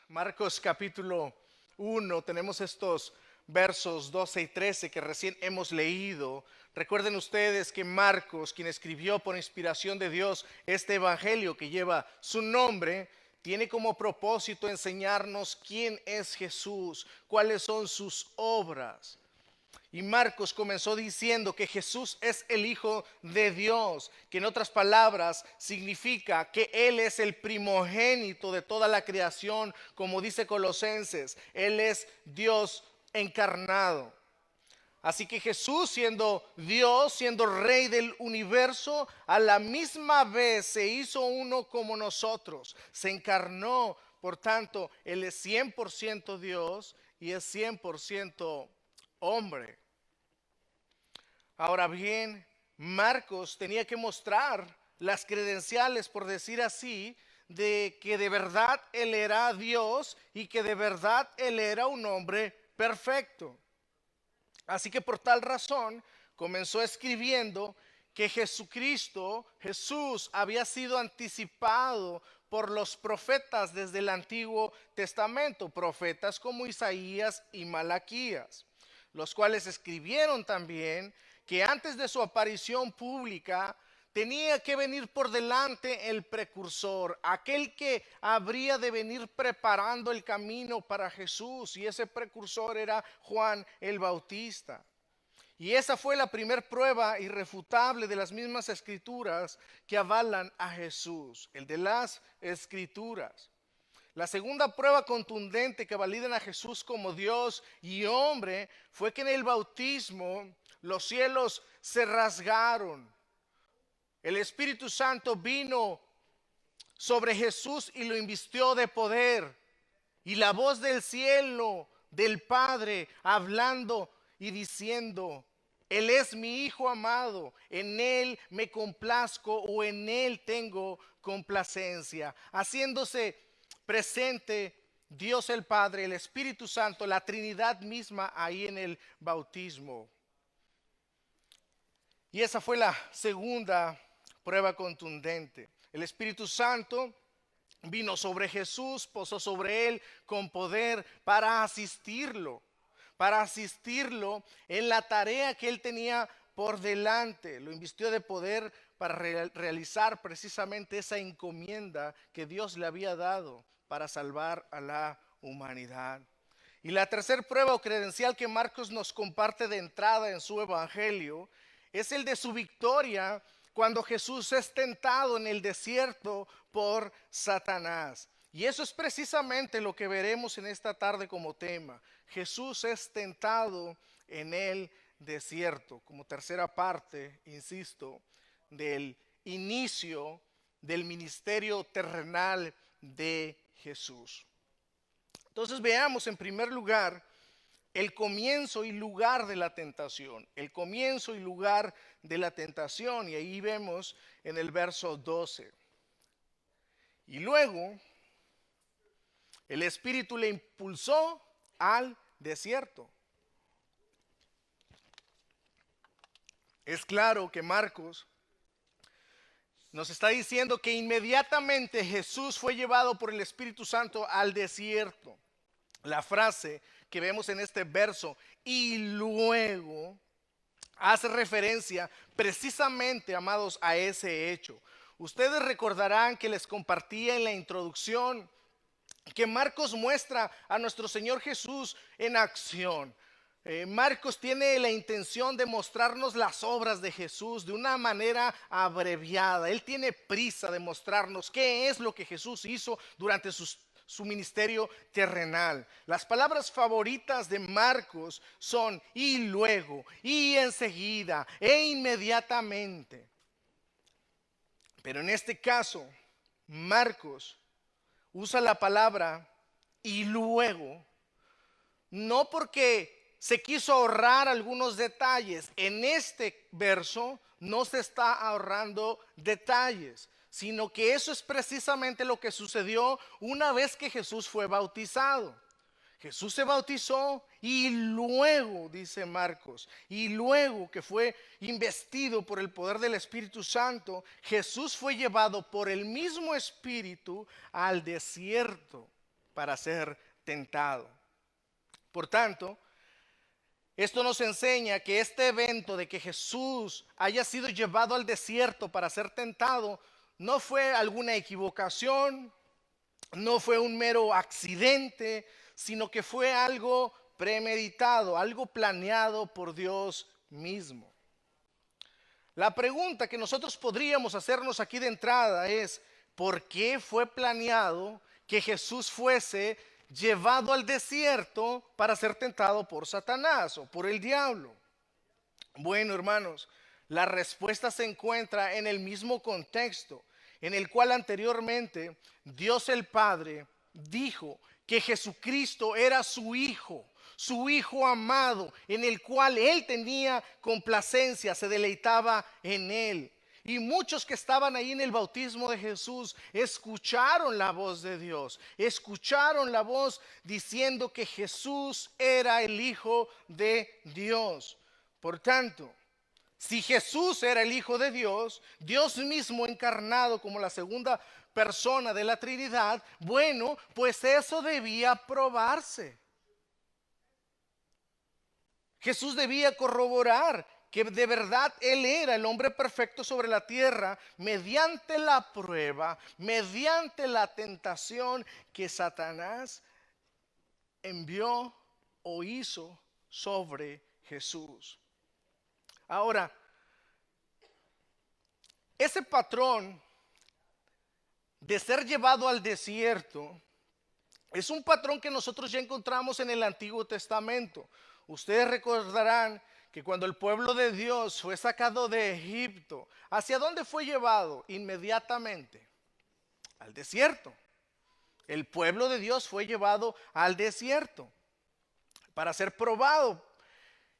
Marcos capítulo 1, tenemos estos versos 12 y 13 que recién hemos leído. Recuerden ustedes que Marcos, quien escribió por inspiración de Dios este evangelio que lleva su nombre, tiene como propósito enseñarnos quién es Jesús, cuáles son sus obras. Y Marcos comenzó diciendo que Jesús es el Hijo de Dios, que en otras palabras significa que Él es el primogénito de toda la creación, como dice Colosenses, Él es Dios encarnado. Así que Jesús, siendo Dios, siendo Rey del universo, a la misma vez se hizo uno como nosotros, se encarnó. Por tanto, Él es 100% Dios y es 100% hombre. Ahora bien, Marcos tenía que mostrar las credenciales, por decir así, de que de verdad Él era Dios y que de verdad Él era un hombre perfecto. Así que por tal razón comenzó escribiendo que Jesús había sido anticipado por los profetas desde el Antiguo Testamento, profetas como Isaías y Malaquías, los cuales escribieron también que antes de su aparición pública tenía que venir por delante el precursor, aquel que habría de venir preparando el camino para Jesús, y ese precursor era Juan el Bautista. Y esa fue la primer prueba irrefutable de las mismas escrituras que avalan a Jesús, el de las escrituras. La segunda prueba contundente que validan a Jesús como Dios y hombre fue que en el bautismo los cielos se rasgaron. El Espíritu Santo vino sobre Jesús y lo invistió de poder. Y la voz del cielo, del Padre, hablando y diciendo: Él es mi Hijo amado, en Él me complazco o en Él tengo complacencia. Haciéndose presente Dios el Padre, el Espíritu Santo, la Trinidad misma ahí en el bautismo. Y esa fue la segunda prueba contundente. El Espíritu Santo vino sobre Jesús, posó sobre él con poder para asistirlo en la tarea que él tenía por delante. Lo invistió de poder para realizar precisamente esa encomienda que Dios le había dado para salvar a la humanidad. Y la tercera prueba o credencial que Marcos nos comparte de entrada en su evangelio es el de su victoria cuando Jesús es tentado en el desierto por Satanás. Y eso es precisamente lo que veremos en esta tarde como tema. Jesús es tentado en el desierto, como tercera parte, insisto, del inicio del ministerio terrenal de Jesús. Entonces veamos en primer lugar el comienzo y lugar de la tentación. El comienzo y lugar de la tentación. Y ahí vemos en el verso 12. Y luego el Espíritu le impulsó al desierto. Es claro que Marcos nos está diciendo que inmediatamente Jesús fue llevado por el Espíritu Santo al desierto. La frase que vemos en este verso, y luego, hace referencia precisamente, amados, a ese hecho. Ustedes recordarán que les compartía en la introducción que Marcos muestra a nuestro Señor Jesús en acción. Marcos tiene la intención de mostrarnos las obras de Jesús de una manera abreviada. Él tiene prisa de mostrarnos qué es lo que Jesús hizo durante su ministerio terrenal. Las palabras favoritas de Marcos son y luego, y enseguida, e inmediatamente. Pero en este caso, Marcos usa la palabra y luego, no porque se quiso ahorrar algunos detalles. En este verso no se está ahorrando detalles, sino que eso es precisamente lo que sucedió una vez que Jesús fue bautizado. Jesús se bautizó y luego, dice Marcos, y luego que fue investido por el poder del Espíritu Santo, Jesús fue llevado por el mismo Espíritu al desierto. para ser tentado. Por tanto, esto nos enseña que este evento de que Jesús haya sido llevado al desierto para ser tentado no fue alguna equivocación, no fue un mero accidente, sino que fue algo premeditado, algo planeado por Dios mismo. La pregunta que nosotros podríamos hacernos aquí de entrada es: ¿por qué fue planeado que Jesús fuese llevado al desierto para ser tentado por Satanás o por el diablo? Bueno, hermanos, la respuesta se encuentra en el mismo contexto en el cual anteriormente Dios el Padre dijo que Jesucristo era su Hijo amado, en el cual Él tenía complacencia, se deleitaba en Él. Y muchos que estaban ahí en el bautismo de Jesús escucharon la voz de Dios, escucharon la voz diciendo que Jesús era el Hijo de Dios. Por tanto, si Jesús era el Hijo de Dios, Dios mismo encarnado como la segunda persona de la Trinidad, bueno, pues eso debía probarse. Jesús debía corroborar que de verdad Él era el hombre perfecto sobre la tierra mediante la prueba, mediante la tentación que Satanás envió o hizo sobre Jesús. Ahora, ese patrón de ser llevado al desierto es un patrón que nosotros ya encontramos en el Antiguo Testamento. Ustedes recordarán que cuando el pueblo de Dios fue sacado de Egipto, ¿hacia dónde fue llevado? Inmediatamente al desierto. El pueblo de Dios fue llevado al desierto para ser probado.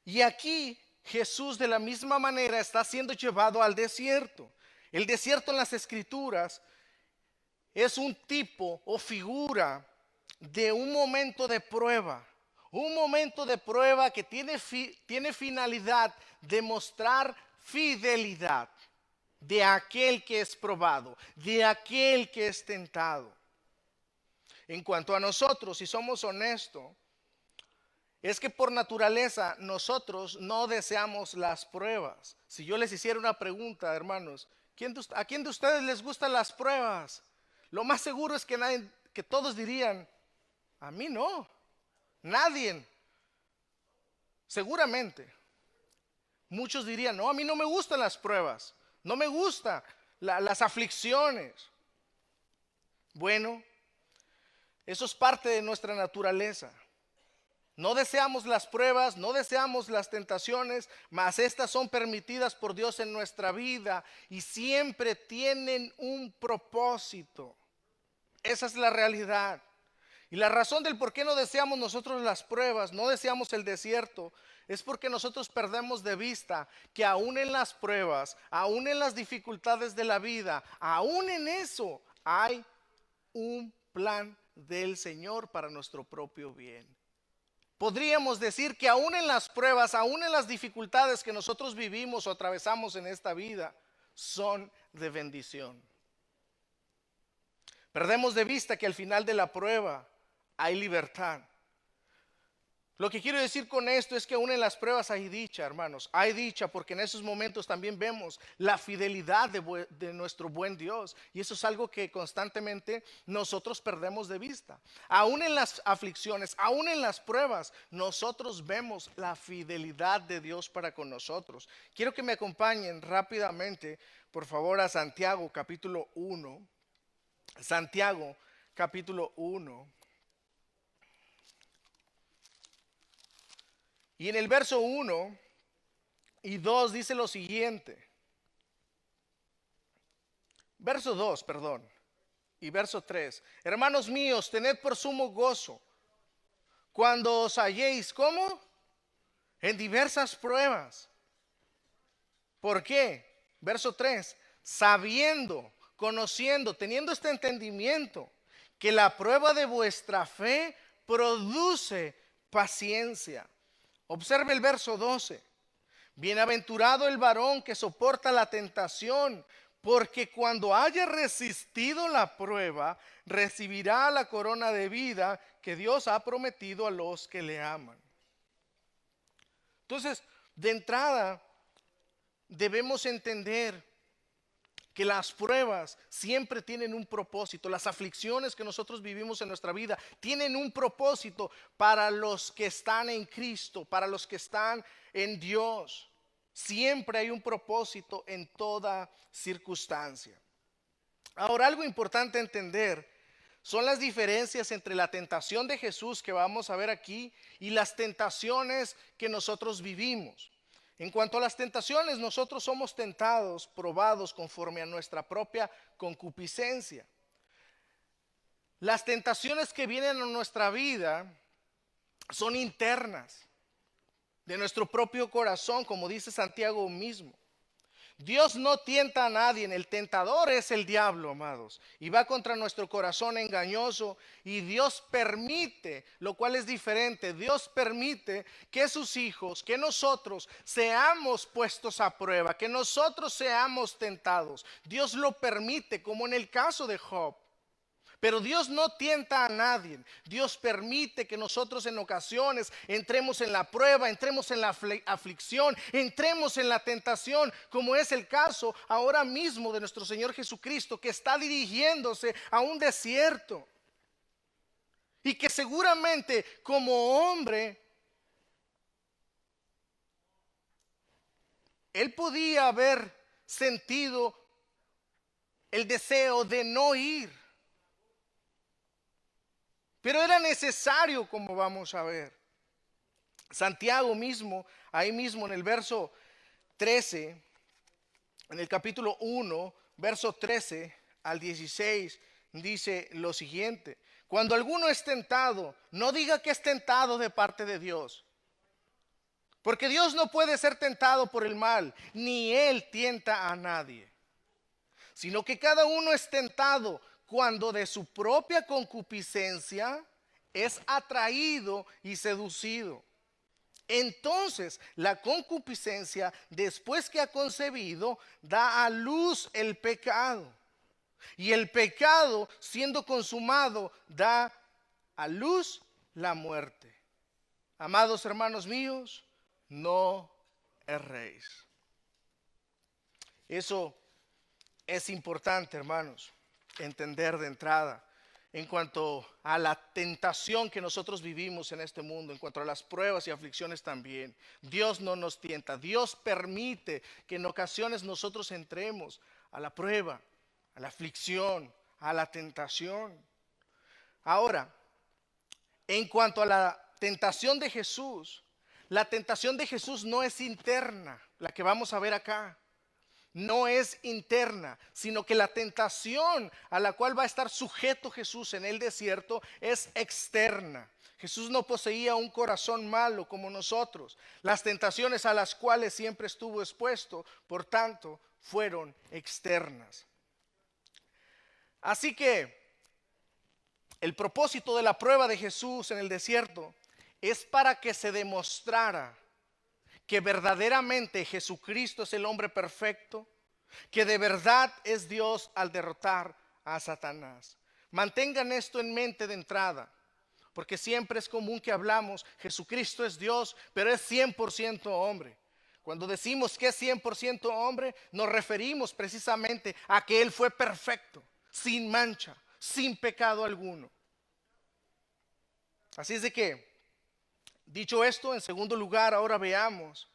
Y aquí Jesús de la misma manera está siendo llevado al desierto. El desierto en las Escrituras es un tipo o figura de un momento de prueba. Un momento de prueba que tiene finalidad de mostrar fidelidad de aquel que es probado, de aquel que es tentado. En cuanto a nosotros, si somos honestos, es que por naturaleza nosotros no deseamos las pruebas. Si yo les hiciera una pregunta, hermanos, ¿a quién de ustedes les gustan las pruebas? Lo más seguro es que todos dirían: a mí no, nadie. Seguramente muchos dirían: no, a mí no me gustan las pruebas, no me gustan las aflicciones. Bueno, eso es parte de nuestra naturaleza. No deseamos las pruebas, no deseamos las tentaciones, mas estas son permitidas por Dios en nuestra vida y siempre tienen un propósito. Esa es la realidad. Y la razón del por qué no deseamos nosotros las pruebas, no deseamos el desierto, es porque nosotros perdemos de vista que aún en las pruebas, aún en las dificultades de la vida, aún en eso hay un plan del Señor para nuestro propio bien. Podríamos decir que aún en las pruebas, aún en las dificultades que nosotros vivimos o atravesamos en esta vida, son de bendición. Perdemos de vista que al final de la prueba hay libertad. Lo que quiero decir con esto es que aún en las pruebas hay dicha, hermanos. Hay dicha porque en esos momentos también vemos la fidelidad de nuestro buen Dios. Y eso es algo que constantemente nosotros perdemos de vista. Aún en las aflicciones, aún en las pruebas, nosotros vemos la fidelidad de Dios para con nosotros. Quiero que me acompañen rápidamente, por favor, a Santiago capítulo 1. Santiago capítulo 1. Y en el verso 1 y 2 dice lo siguiente. Verso 2, perdón. Y verso 3. Hermanos míos, tened por sumo gozo cuando os halléis, ¿cómo? En diversas pruebas. ¿Por qué? Verso 3. Sabiendo, conociendo, teniendo este entendimiento, que la prueba de vuestra fe produce paciencia. Observe el verso 12. Bienaventurado el varón que soporta la tentación, porque cuando haya resistido la prueba, recibirá la corona de vida que Dios ha prometido a los que le aman. Entonces, de entrada, debemos entender que las pruebas siempre tienen un propósito. Las aflicciones que nosotros vivimos en nuestra vida tienen un propósito para los que están en Cristo, para los que están en Dios. Siempre hay un propósito en toda circunstancia. Ahora, algo importante entender son las diferencias entre la tentación de Jesús que vamos a ver aquí y las tentaciones que nosotros vivimos. En cuanto a las tentaciones, nosotros somos tentados, probados conforme a nuestra propia concupiscencia. Las tentaciones que vienen a nuestra vida son internas, de nuestro propio corazón, como dice Santiago mismo. Dios no tienta a nadie, el tentador es el diablo, amados, y va contra nuestro corazón engañoso, y Dios permite, lo cual es diferente, Dios permite que sus hijos, que nosotros seamos puestos a prueba, que nosotros seamos tentados. Dios lo permite, como en el caso de Job. Pero Dios no tienta a nadie. Dios permite que nosotros en ocasiones entremos en la prueba, entremos en la aflicción, entremos en la tentación, como es el caso ahora mismo de nuestro Señor Jesucristo, que está dirigiéndose a un desierto. Y que seguramente como hombre, Él podía haber sentido el deseo de no ir. Pero era necesario, como vamos a ver. Santiago mismo, ahí mismo en el verso 13, en el capítulo 1, verso 13 al 16, dice lo siguiente: cuando alguno es tentado, no diga que es tentado de parte de Dios. Porque Dios no puede ser tentado por el mal, ni Él tienta a nadie. Sino que cada uno es tentado cuando de su propia concupiscencia es atraído y seducido. Entonces la concupiscencia, después que ha concebido, da a luz el pecado. Y el pecado, siendo consumado, da a luz la muerte. Amados hermanos míos, no erréis. Eso es importante, hermanos, entender de entrada en cuanto a la tentación que nosotros vivimos en este mundo, en cuanto a las pruebas y aflicciones también. Dios no nos tienta, Dios permite que en ocasiones nosotros entremos a la prueba, a la aflicción, a la tentación. Ahora, en cuanto a la tentación de Jesús, la tentación de Jesús no es interna, la que vamos a ver acá. No es interna, sino que la tentación a la cual va a estar sujeto Jesús en el desierto es externa. Jesús no poseía un corazón malo como nosotros. Las tentaciones a las cuales siempre estuvo expuesto, por tanto, fueron externas. Así que el propósito de la prueba de Jesús en el desierto es para que se demostrara que verdaderamente Jesucristo es el hombre perfecto, que de verdad es Dios al derrotar a Satanás. Mantengan esto en mente de entrada, porque siempre es común que hablamos, Jesucristo es Dios, pero es 100% hombre. Cuando decimos que es 100% hombre, nos referimos precisamente a que Él fue perfecto, sin mancha, sin pecado alguno. Así es de que, dicho esto, en segundo lugar, ahora veamos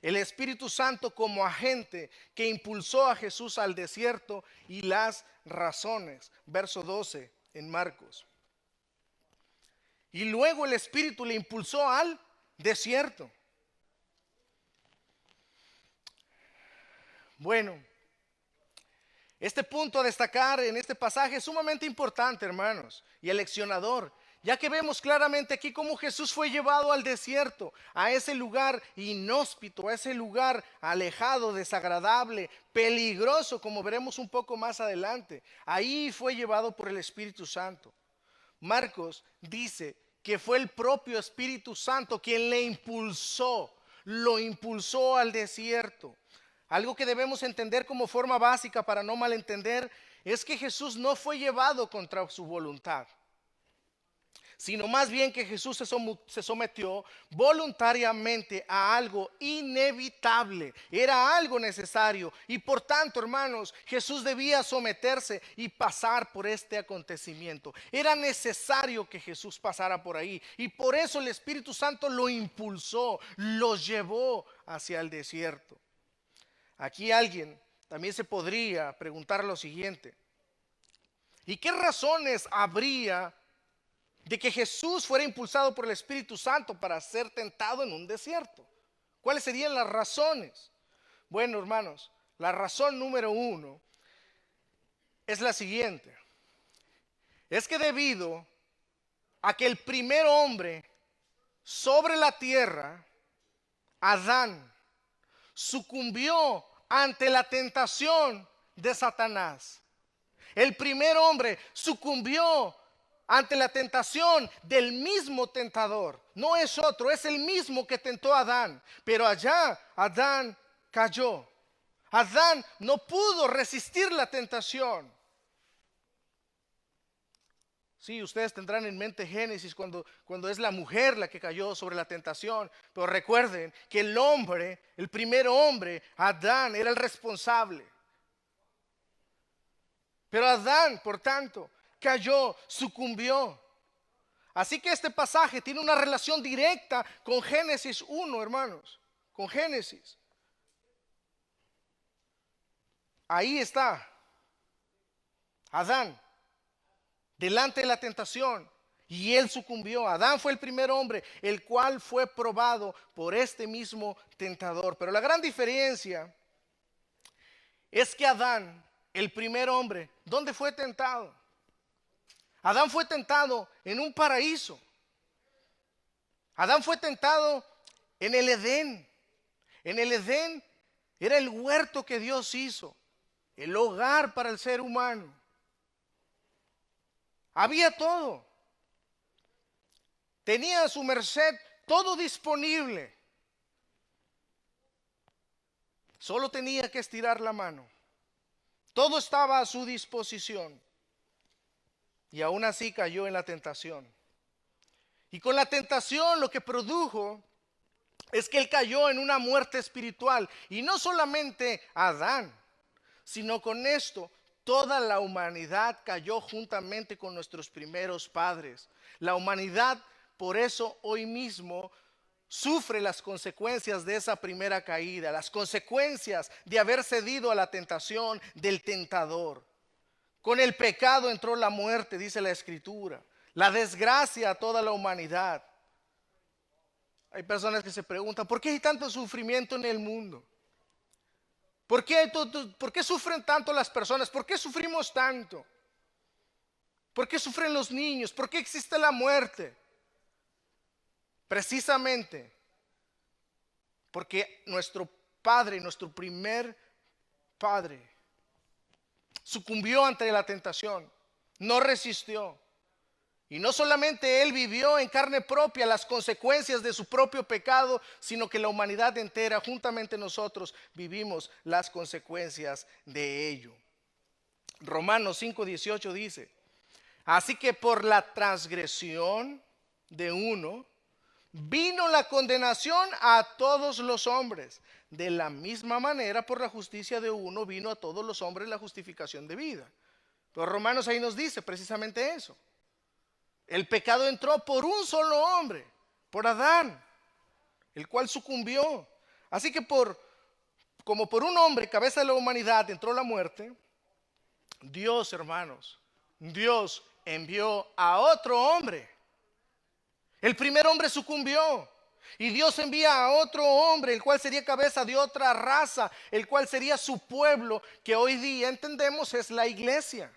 el Espíritu Santo como agente que impulsó a Jesús al desierto y las razones. Verso 12 en Marcos. Y luego el Espíritu le impulsó al desierto. Bueno, este punto a destacar en este pasaje es sumamente importante, hermanos, y aleccionador, ya que vemos claramente aquí cómo Jesús fue llevado al desierto, a ese lugar inhóspito, a ese lugar alejado, desagradable, peligroso, como veremos un poco más adelante. Ahí fue llevado por el Espíritu Santo. Marcos dice que fue el propio Espíritu Santo quien le impulsó, lo impulsó al desierto. Algo que debemos entender como forma básica para no malentender es que Jesús no fue llevado contra su voluntad, sino más bien que Jesús se sometió voluntariamente a algo inevitable, era algo necesario y por tanto, hermanos, Jesús debía someterse y pasar por este acontecimiento. Era necesario que Jesús pasara por ahí y por eso el Espíritu Santo lo impulsó, lo llevó hacia el desierto. Aquí alguien también se podría preguntar lo siguiente: ¿y qué razones habría de que Jesús fuera impulsado por el Espíritu Santo para ser tentado en un desierto? ¿Cuáles serían las razones? Bueno, hermanos, la razón número uno es la siguiente: es que debido a que el primer hombre sobre la tierra, Adán, sucumbió ante la tentación de Satanás. El primer hombre sucumbió ante la tentación del mismo tentador. No es otro, es el mismo que tentó a Adán. Pero allá Adán cayó. Adán no pudo resistir la tentación. Sí, ustedes tendrán en mente Génesis cuando es la mujer la que cayó sobre la tentación. Pero recuerden que el hombre, el primer hombre, Adán, era el responsable. Pero Adán, por tanto, cayó, sucumbió. Así que este pasaje tiene una relación directa con Génesis 1, hermanos. Con Génesis. Ahí está Adán, delante de la tentación, y él sucumbió. Adán fue el primer hombre, el cual fue probado por este mismo tentador. Pero la gran diferencia es que Adán, el primer hombre, ¿dónde fue tentado? Adán fue tentado en un paraíso. Adán fue tentado en el Edén. En el Edén era el huerto que Dios hizo, el hogar para el ser humano. Había todo. Tenía a su merced todo disponible. Solo tenía que estirar la mano. Todo estaba a su disposición. Y aún así cayó en la tentación. Y con la tentación lo que produjo es que él cayó en una muerte espiritual. Y no solamente Adán, sino con esto toda la humanidad cayó juntamente con nuestros primeros padres. La humanidad, por eso hoy mismo sufre las consecuencias de esa primera caída, las consecuencias de haber cedido a la tentación del tentador. Con el pecado entró la muerte, dice la Escritura, la desgracia a toda la humanidad. Hay personas que se preguntan, ¿por qué hay tanto sufrimiento en el mundo? ¿Por qué sufren tanto las personas? ¿Por qué sufrimos tanto? ¿Por qué sufren los niños? ¿Por qué existe la muerte? Precisamente porque nuestro padre, nuestro primer padre, sucumbió ante la tentación, no resistió. Y no solamente él vivió en carne propia las consecuencias de su propio pecado, sino que la humanidad entera, juntamente nosotros, vivimos las consecuencias de ello. Romanos 5:18 dice: así que por la transgresión de uno vino la condenación a todos los hombres. De la misma manera, por la justicia de uno vino a todos los hombres la justificación de vida. Pero Romanos ahí nos dice precisamente eso. El pecado entró por un solo hombre, por Adán, el cual sucumbió. Así que como por un hombre, cabeza de la humanidad, entró la muerte, Dios, hermanos, Dios envió a otro hombre. El primer hombre sucumbió y Dios envía a otro hombre, el cual sería cabeza de otra raza, el cual sería su pueblo, que hoy día entendemos es la iglesia.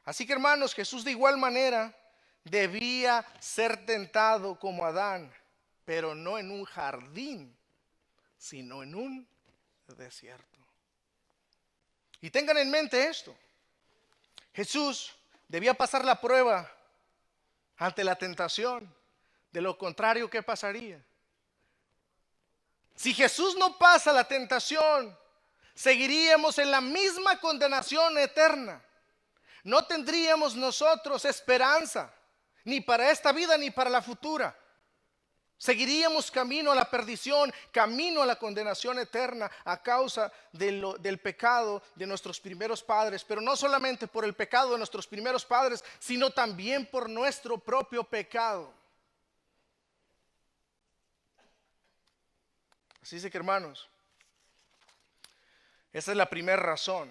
Así que, hermanos, Jesús de igual manera debía ser tentado como Adán, pero no en un jardín, sino en un desierto. Y tengan en mente esto: Jesús debía pasar la prueba ante la tentación. De lo contrario, ¿qué pasaría? Si Jesús no pasa la tentación, seguiríamos en la misma condenación eterna. No tendríamos nosotros esperanza, ni para esta vida ni para la futura. Seguiríamos camino a la perdición, camino a la condenación eterna a causa del pecado de nuestros primeros padres. Pero no solamente por el pecado de nuestros primeros padres, sino también por nuestro propio pecado. Así es que, hermanos, esa es la primera razón.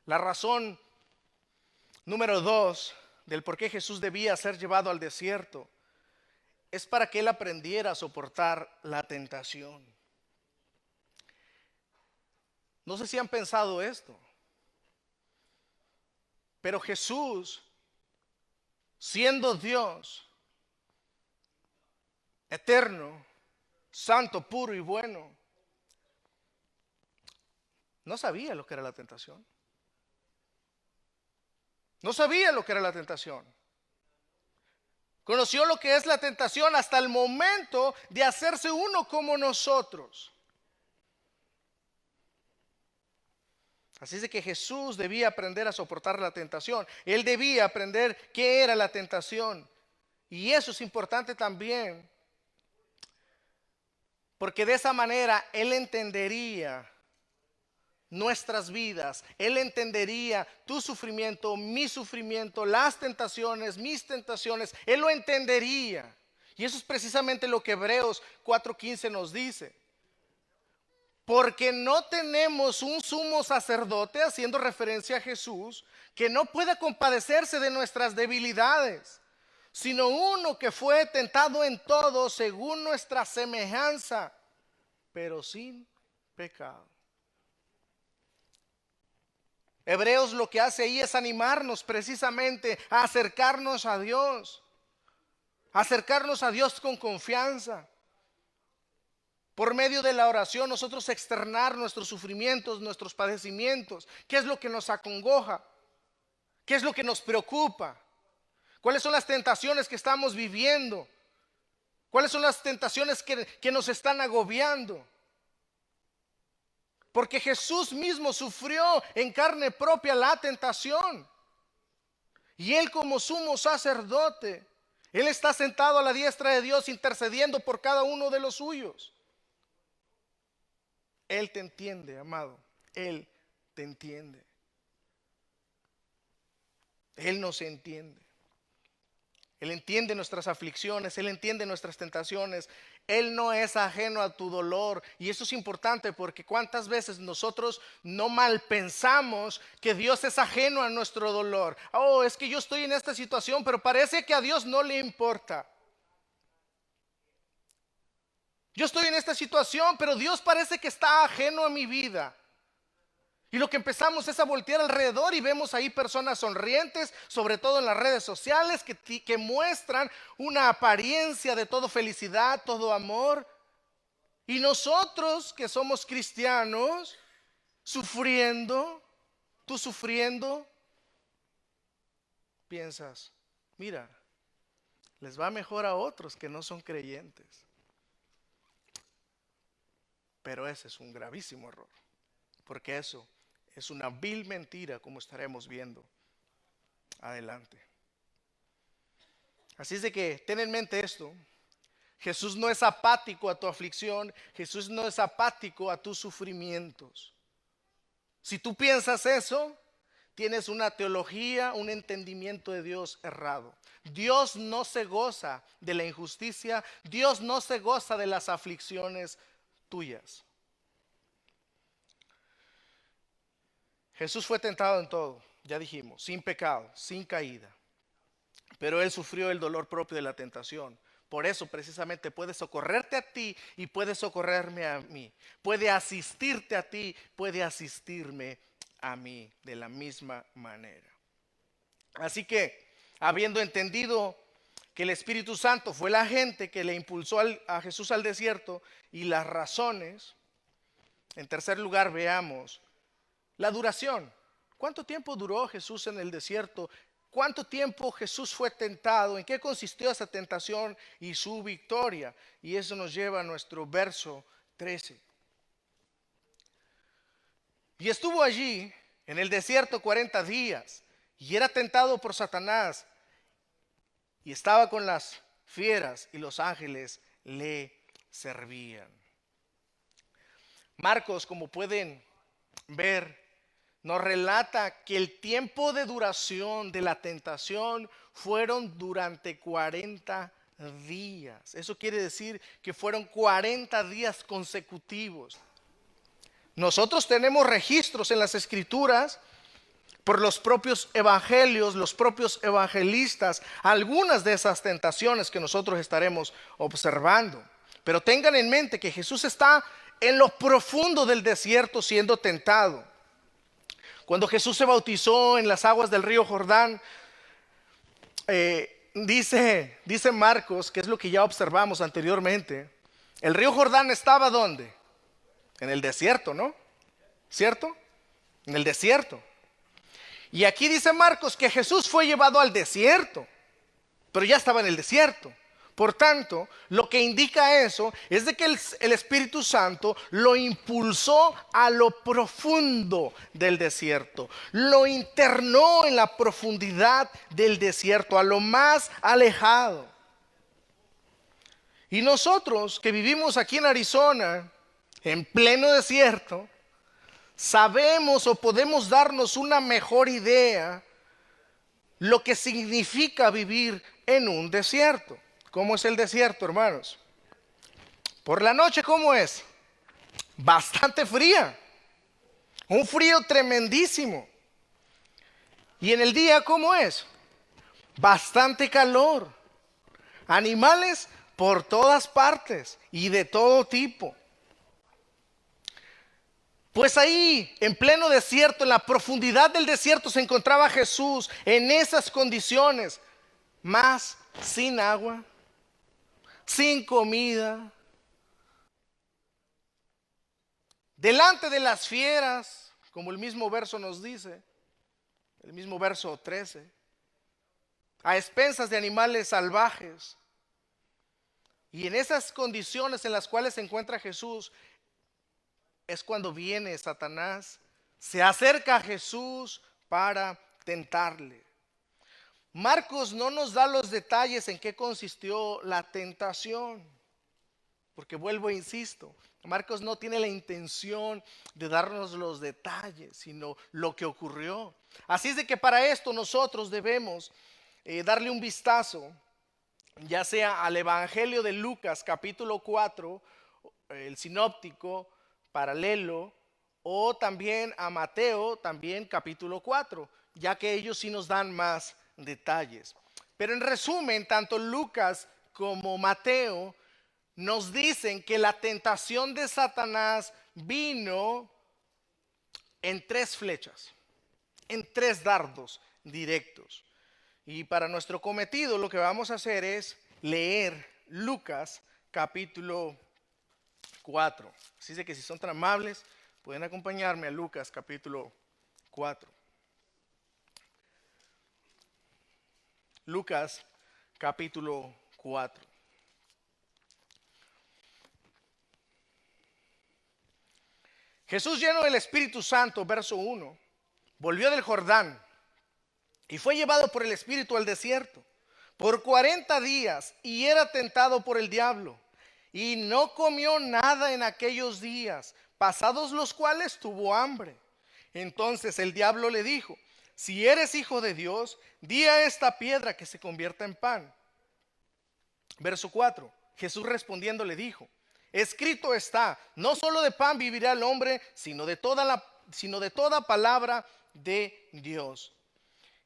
La razón número 2 del por qué Jesús debía ser llevado al desierto es para que él aprendiera a soportar la tentación. No sé si han pensado esto, pero Jesús, siendo Dios, eterno, santo, puro y bueno, no sabía lo que era la tentación. No sabía lo que era la tentación. Conoció lo que es la tentación hasta el momento de hacerse uno como nosotros. Así es de que Jesús debía aprender a soportar la tentación. Él debía aprender qué era la tentación. Y eso es importante también, porque de esa manera Él entendería nuestras vidas. Él entendería tu sufrimiento, mi sufrimiento, las tentaciones, mis tentaciones. Él lo entendería. Y eso es precisamente lo que Hebreos 4:15 nos dice. Porque no tenemos un sumo sacerdote, haciendo referencia a Jesús, que no pueda compadecerse de nuestras debilidades, sino uno que fue tentado en todo según nuestra semejanza, pero sin pecado. Hebreos lo que hace ahí es animarnos precisamente a acercarnos a Dios con confianza. Por medio de la oración nosotros externar nuestros sufrimientos, nuestros padecimientos. ¿Qué es lo que nos acongoja? ¿Qué es lo que nos preocupa? ¿Cuáles son las tentaciones que estamos viviendo? ¿Cuáles son las tentaciones que nos están agobiando? Porque Jesús mismo sufrió en carne propia la tentación. Y Él como sumo sacerdote, Él está sentado a la diestra de Dios intercediendo por cada uno de los suyos. Él te entiende, amado. Él te entiende. Él nos entiende. Él entiende nuestras aflicciones, Él entiende nuestras tentaciones. Él no es ajeno a tu dolor. Y eso es importante porque cuántas veces nosotros no mal pensamos que Dios es ajeno a nuestro dolor. Oh, es que yo estoy en esta situación, pero parece que a Dios no le importa. Yo estoy en esta situación, pero Dios parece que está ajeno a mi vida. Y lo que empezamos es a voltear alrededor y vemos ahí personas sonrientes, sobre todo en las redes sociales, que muestran una apariencia de todo felicidad, todo amor. Y nosotros que somos cristianos, sufriendo, tú sufriendo, piensas, mira, les va mejor a otros que no son creyentes. Pero ese es un gravísimo error, porque eso es una vil mentira, como estaremos viendo adelante. Así es de que ten en mente esto. Jesús no es apático a tu aflicción. Jesús no es apático a tus sufrimientos. Si tú piensas eso, tienes una teología, un entendimiento de Dios errado. Dios no se goza de la injusticia. Dios no se goza de las aflicciones tuyas. Jesús fue tentado en todo, ya dijimos, sin pecado, sin caída. Pero Él sufrió el dolor propio de la tentación. Por eso precisamente puede socorrerte a ti y puede socorrerme a mí. Puede asistirte a ti, puede asistirme a mí de la misma manera. Así que, habiendo entendido que el Espíritu Santo fue el agente que le impulsó a Jesús al desierto y las razones, en tercer lugar veamos la duración. ¿Cuánto tiempo duró Jesús en el desierto? ¿Cuánto tiempo Jesús fue tentado? ¿En qué consistió esa tentación y su victoria? Y eso nos lleva a nuestro verso 13. Y estuvo allí en el desierto 40 días y era tentado por Satanás y estaba con las fieras y los ángeles le servían. Marcos, como pueden ver, nos relata que el tiempo de duración de la tentación fueron durante 40 días. Eso quiere decir que fueron 40 días consecutivos. Nosotros tenemos registros en las escrituras por los propios evangelios, los propios evangelistas, algunas de esas tentaciones que nosotros estaremos observando. Pero tengan en mente que Jesús está en lo profundo del desierto siendo tentado. Cuando Jesús se bautizó en las aguas del río Jordán, dice Marcos, que es lo que ya observamos anteriormente, el río Jordán estaba ¿dónde? En el desierto, ¿no? ¿Cierto? En el desierto. Y aquí dice Marcos que Jesús fue llevado al desierto, pero ya estaba en el desierto. Por tanto, lo que indica eso es de que el Espíritu Santo lo impulsó a lo profundo del desierto, lo internó en la profundidad del desierto, a lo más alejado. Y nosotros que vivimos aquí en Arizona, en pleno desierto, sabemos o podemos darnos una mejor idea lo que significa vivir en un desierto. ¿Cómo es el desierto, hermanos? Por la noche, ¿cómo es? Bastante fría. Un frío tremendísimo. Y en el día, ¿cómo es? Bastante calor. Animales por todas partes y de todo tipo. Pues ahí, en pleno desierto, en la profundidad del desierto, se encontraba Jesús en esas condiciones, más sin agua, sin comida, delante de las fieras, como el mismo verso nos dice, el mismo verso 13, a expensas de animales salvajes. Y en esas condiciones en las cuales se encuentra Jesús, es cuando viene Satanás, se acerca a Jesús para tentarle. Marcos no nos da los detalles en qué consistió la tentación, porque vuelvo e insisto, Marcos no tiene la intención de darnos los detalles, sino lo que ocurrió. Así es de que para esto nosotros debemos darle un vistazo, ya sea al Evangelio de Lucas capítulo 4, el sinóptico paralelo, o también a Mateo, también capítulo 4, ya que ellos sí nos dan más detalles. Pero en resumen, tanto Lucas como Mateo nos dicen que la tentación de Satanás vino en 3 flechas, en 3 dardos directos. Y para nuestro cometido lo que vamos a hacer es leer Lucas capítulo 4. Así de que si son tan amables, pueden acompañarme a Lucas capítulo 4. Lucas capítulo 4. Jesús, lleno del Espíritu Santo, verso 1, volvió del Jordán y fue llevado por el Espíritu al desierto por 40 días y era tentado por el diablo. Y no comió nada en aquellos días, pasados los cuales tuvo hambre. Entonces el diablo le dijo: si eres hijo de Dios, di a esta piedra que se convierta en pan. Verso 4, Jesús respondiendo le dijo: escrito está, no solo de pan vivirá el hombre, sino de toda palabra de Dios.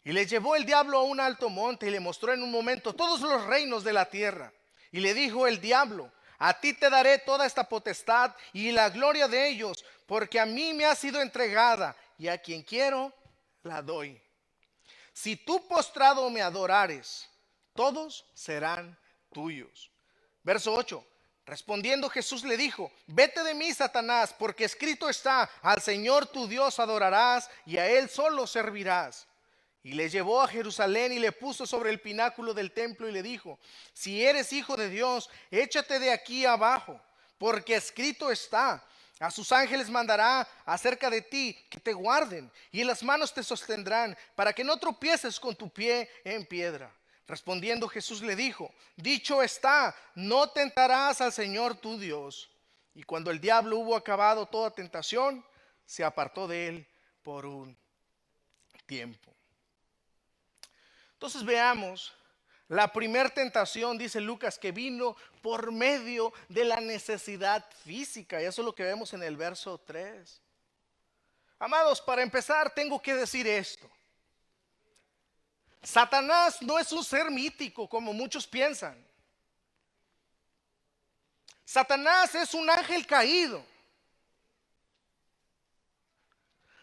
Y le llevó el diablo a un alto monte y le mostró en un momento todos los reinos de la tierra. Y le dijo el diablo: a ti te daré toda esta potestad y la gloria de ellos, porque a mí me ha sido entregada y a quien quiero la doy. Si tú postrado me adorares, todos serán tuyos. Verso 8, respondiendo Jesús le dijo: vete de mí, Satanás, porque escrito está, al Señor tu Dios adorarás y a Él solo servirás. Y le llevó a Jerusalén y le puso sobre el pináculo del templo y le dijo: si eres hijo de Dios, échate de aquí abajo, porque escrito está: a sus ángeles mandará acerca de ti que te guarden, y en las manos te sostendrán, para que no tropieces con tu pie en piedra. Respondiendo Jesús le dijo: dicho está, no tentarás al Señor tu Dios. Y cuando el diablo hubo acabado toda tentación, se apartó de él por un tiempo. Entonces veamos, la primera tentación, dice Lucas, que vino por medio de la necesidad física. Y eso es lo que vemos en el verso 3. Amados, para empezar tengo que decir esto. Satanás no es un ser mítico como muchos piensan. Satanás es un ángel caído.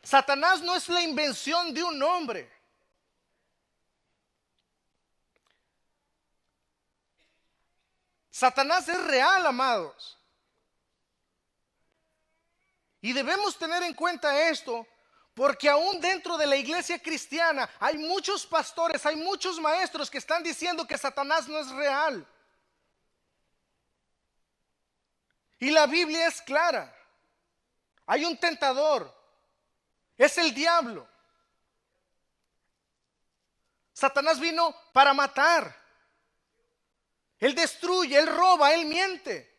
Satanás no es la invención de un hombre. Satanás es real, amados. Y debemos tener en cuenta esto, porque aún dentro de la iglesia cristiana hay muchos pastores, hay muchos maestros que están diciendo que Satanás no es real. Y la Biblia es clara. Hay un tentador, es el diablo. Satanás vino para matar. Él destruye, él roba, él miente.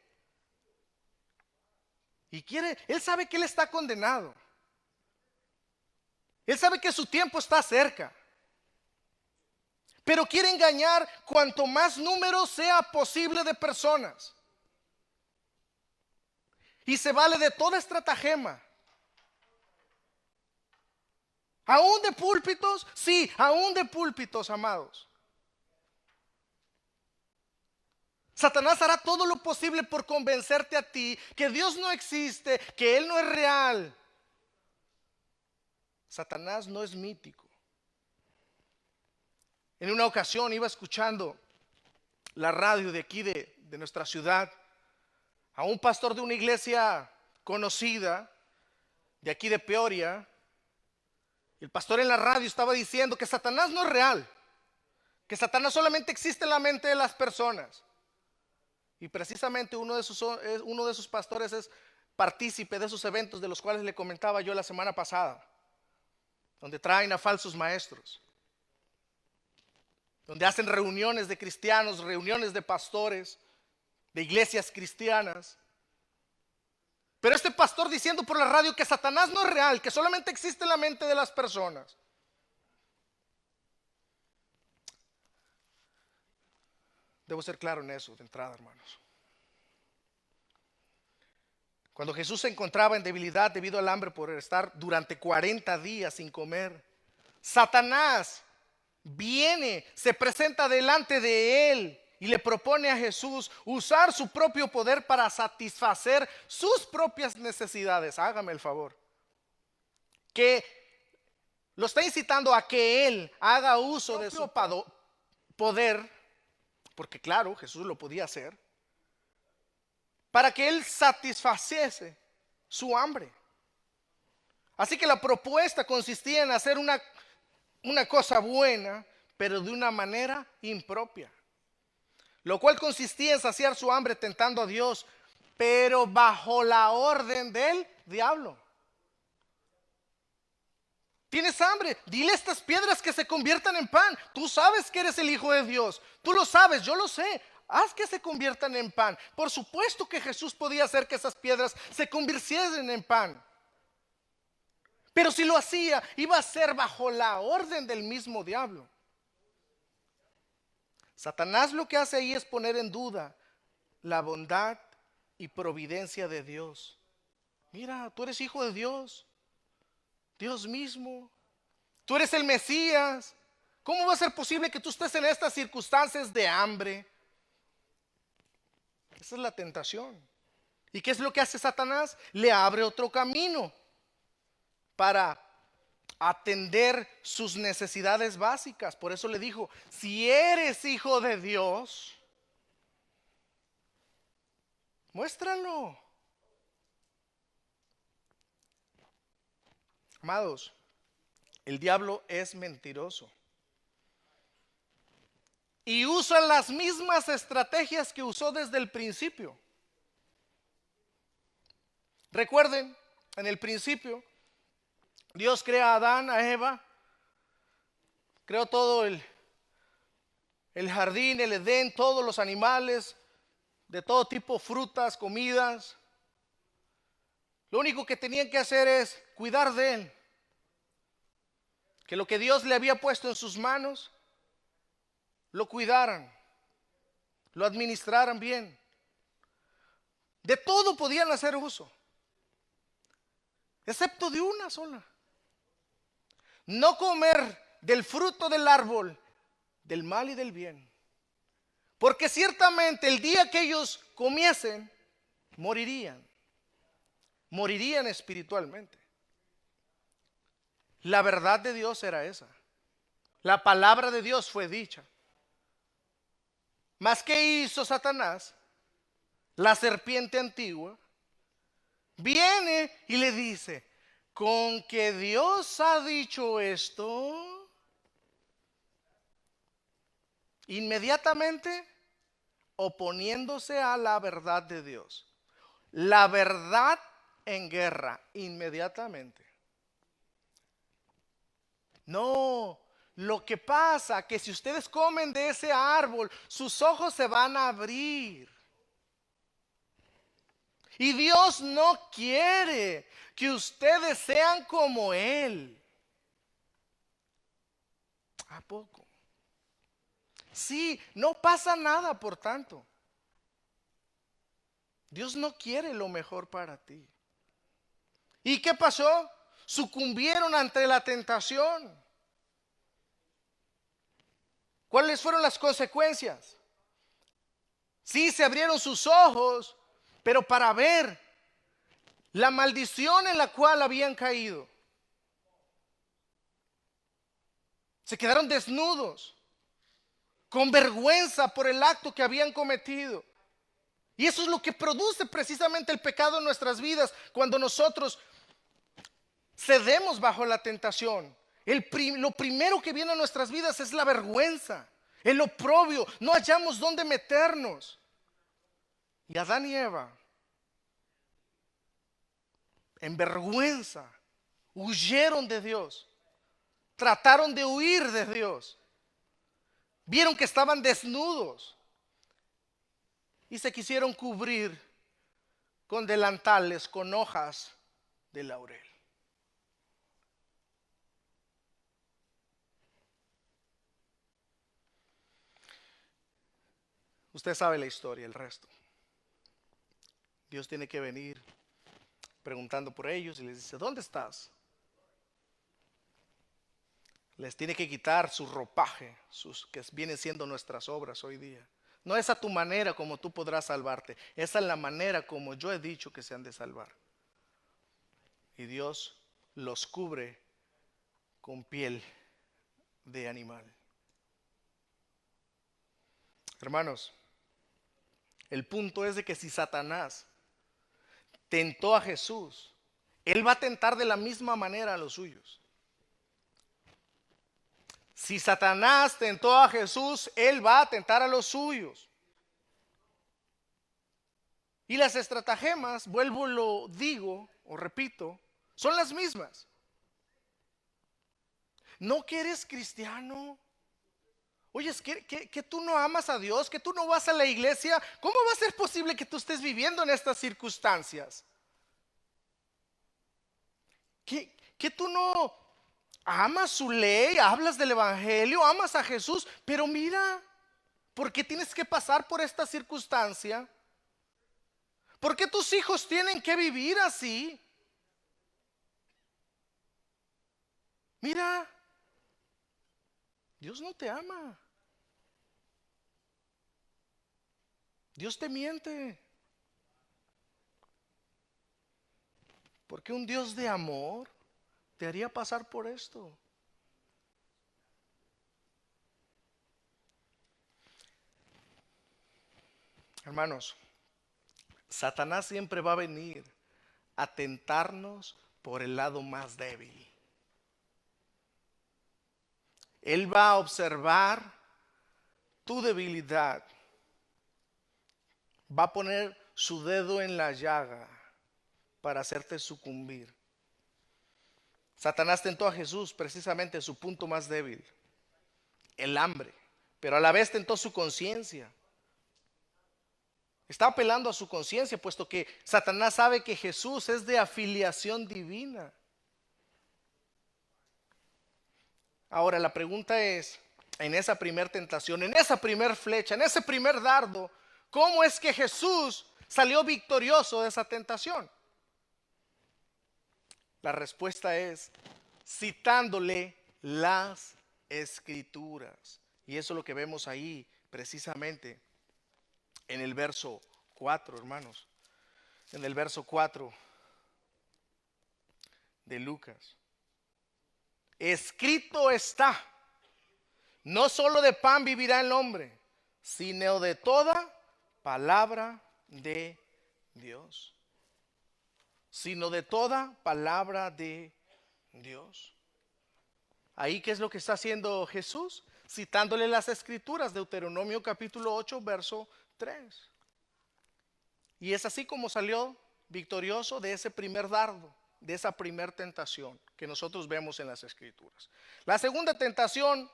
Y él sabe que él está condenado. Él sabe que su tiempo está cerca. Pero quiere engañar cuanto más número sea posible de personas. Y se vale de toda estratagema. ¿Aún de púlpitos? Sí, aún de púlpitos, amados. Satanás hará todo lo posible por convencerte a ti que Dios no existe, que Él no es real. Satanás no es mítico. En una ocasión iba escuchando la radio de aquí de nuestra ciudad a un pastor de una iglesia conocida de aquí de Peoria. El pastor en la radio estaba diciendo que Satanás no es real, que Satanás solamente existe en la mente de las personas. Y precisamente uno de esos pastores es partícipe de esos eventos de los cuales le comentaba yo la semana pasada, donde traen a falsos maestros, donde hacen reuniones de cristianos, reuniones de pastores, de iglesias cristianas. Pero este pastor diciendo por la radio que Satanás no es real, que solamente existe en la mente de las personas. Debo ser claro en eso de entrada, hermanos. Cuando Jesús se encontraba en debilidad debido al hambre por estar durante 40 días sin comer, Satanás viene, se presenta delante de él y le propone a Jesús usar su propio poder para satisfacer sus propias necesidades. Hágame el favor. Que lo está incitando a que él haga uso de su poder, porque claro, Jesús lo podía hacer, para que él satisfaciese su hambre. Así que la propuesta consistía en hacer una cosa buena, pero de una manera impropia. Lo cual consistía en saciar su hambre tentando a Dios, pero bajo la orden del diablo. ¿Tienes hambre? Dile a estas piedras que se conviertan en pan. Tú sabes que eres el Hijo de Dios. Tú lo sabes, yo lo sé. Haz que se conviertan en pan. Por supuesto que Jesús podía hacer que esas piedras se convirtiesen en pan. Pero si lo hacía, iba a ser bajo la orden del mismo diablo. Satanás lo que hace ahí es poner en duda la bondad y providencia de Dios. Mira, tú eres hijo de Dios, Dios mismo. Tú eres el Mesías. ¿Cómo va a ser posible que tú estés en estas circunstancias de hambre? Esa es la tentación. ¿Y qué es lo que hace Satanás? Le abre otro camino para atender sus necesidades básicas. Por eso le dijo, si eres hijo de Dios, muéstralo. Amados, el diablo es mentiroso y usa las mismas estrategias que usó desde el principio. Recuerden, en el principio, Dios crea a Adán, a Eva, creó todo el jardín, el Edén, todos los animales, de todo tipo, frutas, comidas. Lo único que tenían que hacer es cuidar de él. Que lo que Dios le había puesto en sus manos, lo cuidaran, lo administraran bien. De todo podían hacer uso, excepto de una sola. No comer del fruto del árbol, del mal y del bien. Porque ciertamente el día que ellos comiesen, morirían espiritualmente. La verdad de Dios era esa. La palabra de Dios fue dicha. Mas ¿qué hizo Satanás? La serpiente antigua viene y le dice, con que Dios ha dicho esto, inmediatamente oponiéndose a la verdad de Dios. La verdad en guerra, inmediatamente. No, lo que pasa que si ustedes comen de ese árbol, sus ojos se van a abrir. Y Dios no quiere que ustedes sean como Él. ¿A poco? Sí, no pasa nada por tanto. Dios no quiere lo mejor para ti. ¿Y qué pasó? Sucumbieron ante la tentación. ¿Cuáles fueron las consecuencias? Sí, se abrieron sus ojos, pero para ver la maldición en la cual habían caído. Se quedaron desnudos, con vergüenza por el acto que habían cometido. Y eso es lo que produce precisamente el pecado en nuestras vidas cuando nosotros cedemos bajo la tentación. Lo primero que viene a nuestras vidas es la vergüenza, el oprobio. No hallamos dónde meternos. Y Adán y Eva, en vergüenza, huyeron de Dios. Trataron de huir de Dios. Vieron que estaban desnudos y se quisieron cubrir con delantales, con hojas de laurel. Usted sabe la historia, el resto. Dios tiene que venir preguntando por ellos y les dice, ¿dónde estás? Les tiene que quitar su ropaje, que vienen siendo nuestras obras hoy día. No es a tu manera como tú podrás salvarte, esa es la manera como yo he dicho que se han de salvar. Y Dios los cubre con piel de animal. Hermanos, el punto es de que si Satanás tentó a Jesús, él va a tentar de la misma manera a los suyos. Si Satanás tentó a Jesús, él va a tentar a los suyos. Y las estratagemas, vuelvo, lo digo o repito, son las mismas. ¿No que eres cristiano? Oye, es que tú no amas a Dios, que tú no vas a la iglesia. ¿Cómo va a ser posible que tú estés viviendo en estas circunstancias? Que tú no amas su ley, hablas del evangelio, amas a Jesús, pero mira, ¿por qué tienes que pasar por esta circunstancia? ¿Por qué tus hijos tienen que vivir así? Mira, Dios no te ama. Dios te miente. Porque un Dios de amor te haría pasar por esto. Hermanos, Satanás siempre va a venir a tentarnos por el lado más débil. Él va a observar tu debilidad. Va a poner su dedo en la llaga para hacerte sucumbir. Satanás tentó a Jesús precisamente en su punto más débil, el hambre, pero a la vez tentó su conciencia. Está apelando a su conciencia, puesto que Satanás sabe que Jesús es de afiliación divina. Ahora la pregunta es, en esa primer tentación, en esa primer flecha, en ese primer dardo, ¿cómo es que Jesús salió victorioso de esa tentación? La respuesta es citándole las Escrituras. Y eso es lo que vemos ahí precisamente en el verso 4, hermanos. En el verso 4 de Lucas. Escrito está, no solo de pan vivirá el hombre, sino de toda palabra de Dios. Sino de toda palabra de Dios. Ahí, ¿qué es lo que está haciendo Jesús? Citándole las Escrituras, Deuteronomio capítulo 8, verso 3. Y es así como salió victorioso de ese primer dardo, de esa primer tentación que nosotros vemos en las Escrituras. La segunda tentación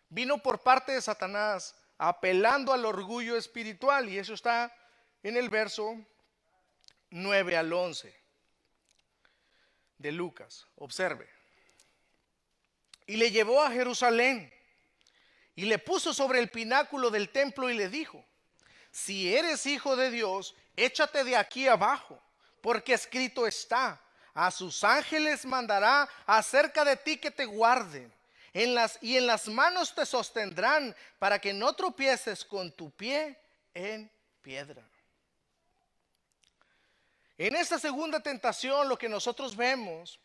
vino por parte de Satanás, apelando al orgullo espiritual, y eso está en el verso 9 al 11 de Lucas. Observe. Y le llevó a Jerusalén y le puso sobre el pináculo del templo y le dijo: si eres hijo de Dios, échate de aquí abajo, porque escrito está: a sus ángeles mandará acerca de ti que te guarden, y en las manos te sostendrán, para que no tropieces con tu pie en piedra. En esta segunda tentación lo que nosotros vemos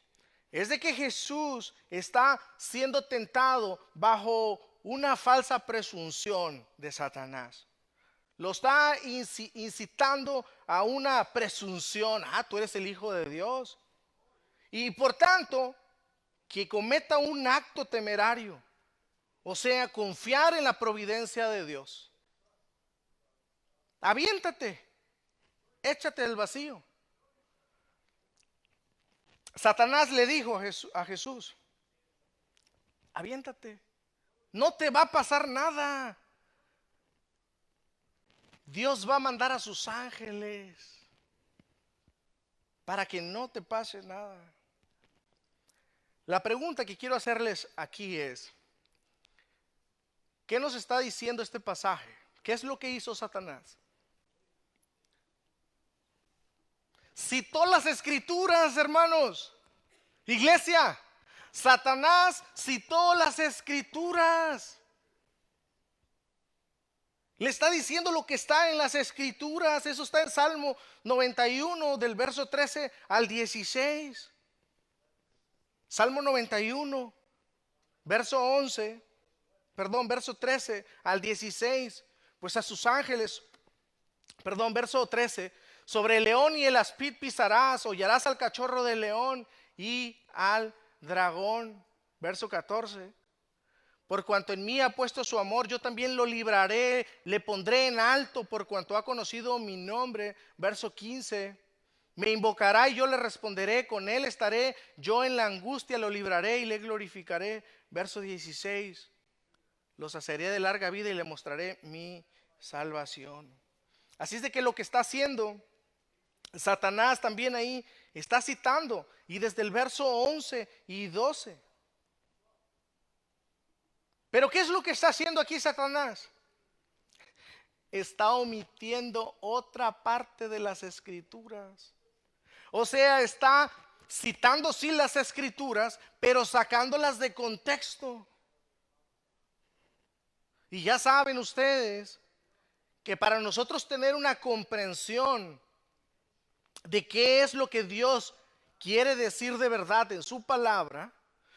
es de que Jesús está siendo tentado bajo una falsa presunción de Satanás. Lo está incitando a una presunción. Tú eres el Hijo de Dios. Y por tanto, que cometa un acto temerario. O sea, confiar en la providencia de Dios. Aviéntate. Échate del vacío. Satanás le dijo a Jesús: aviéntate. No te va a pasar nada. Dios va a mandar a sus ángeles para que no te pase nada. La pregunta que quiero hacerles aquí es: ¿qué nos está diciendo este pasaje? ¿Qué es lo que hizo Satanás? Citó las Escrituras, hermanos. Iglesia, Satanás citó las Escrituras. Le está diciendo lo que está en las Escrituras. Eso está en Salmo 91 del verso 13 al 16. Salmo 91, verso 13 al 16. Pues a sus ángeles, verso 13. Sobre el león y el aspid pisarás, hollarás al cachorro del león y al dragón. Verso 14. Por cuanto en mí ha puesto su amor, yo también lo libraré, le pondré en alto por cuanto ha conocido mi nombre. Verso 15. Me invocará y yo le responderé, con él estaré yo en la angustia, lo libraré y le glorificaré. Verso 16. Los haceré de larga vida y le mostraré mi salvación. Así es de que lo que está haciendo Satanás también ahí está citando, y desde el verso 11 y 12. Pero ¿qué es lo que está haciendo aquí Satanás? Está omitiendo otra parte de las Escrituras. O sea, está citando sí las Escrituras, pero sacándolas de contexto. Y ya saben ustedes que para nosotros tener una comprensión de qué es lo que Dios quiere decir de verdad en su palabra,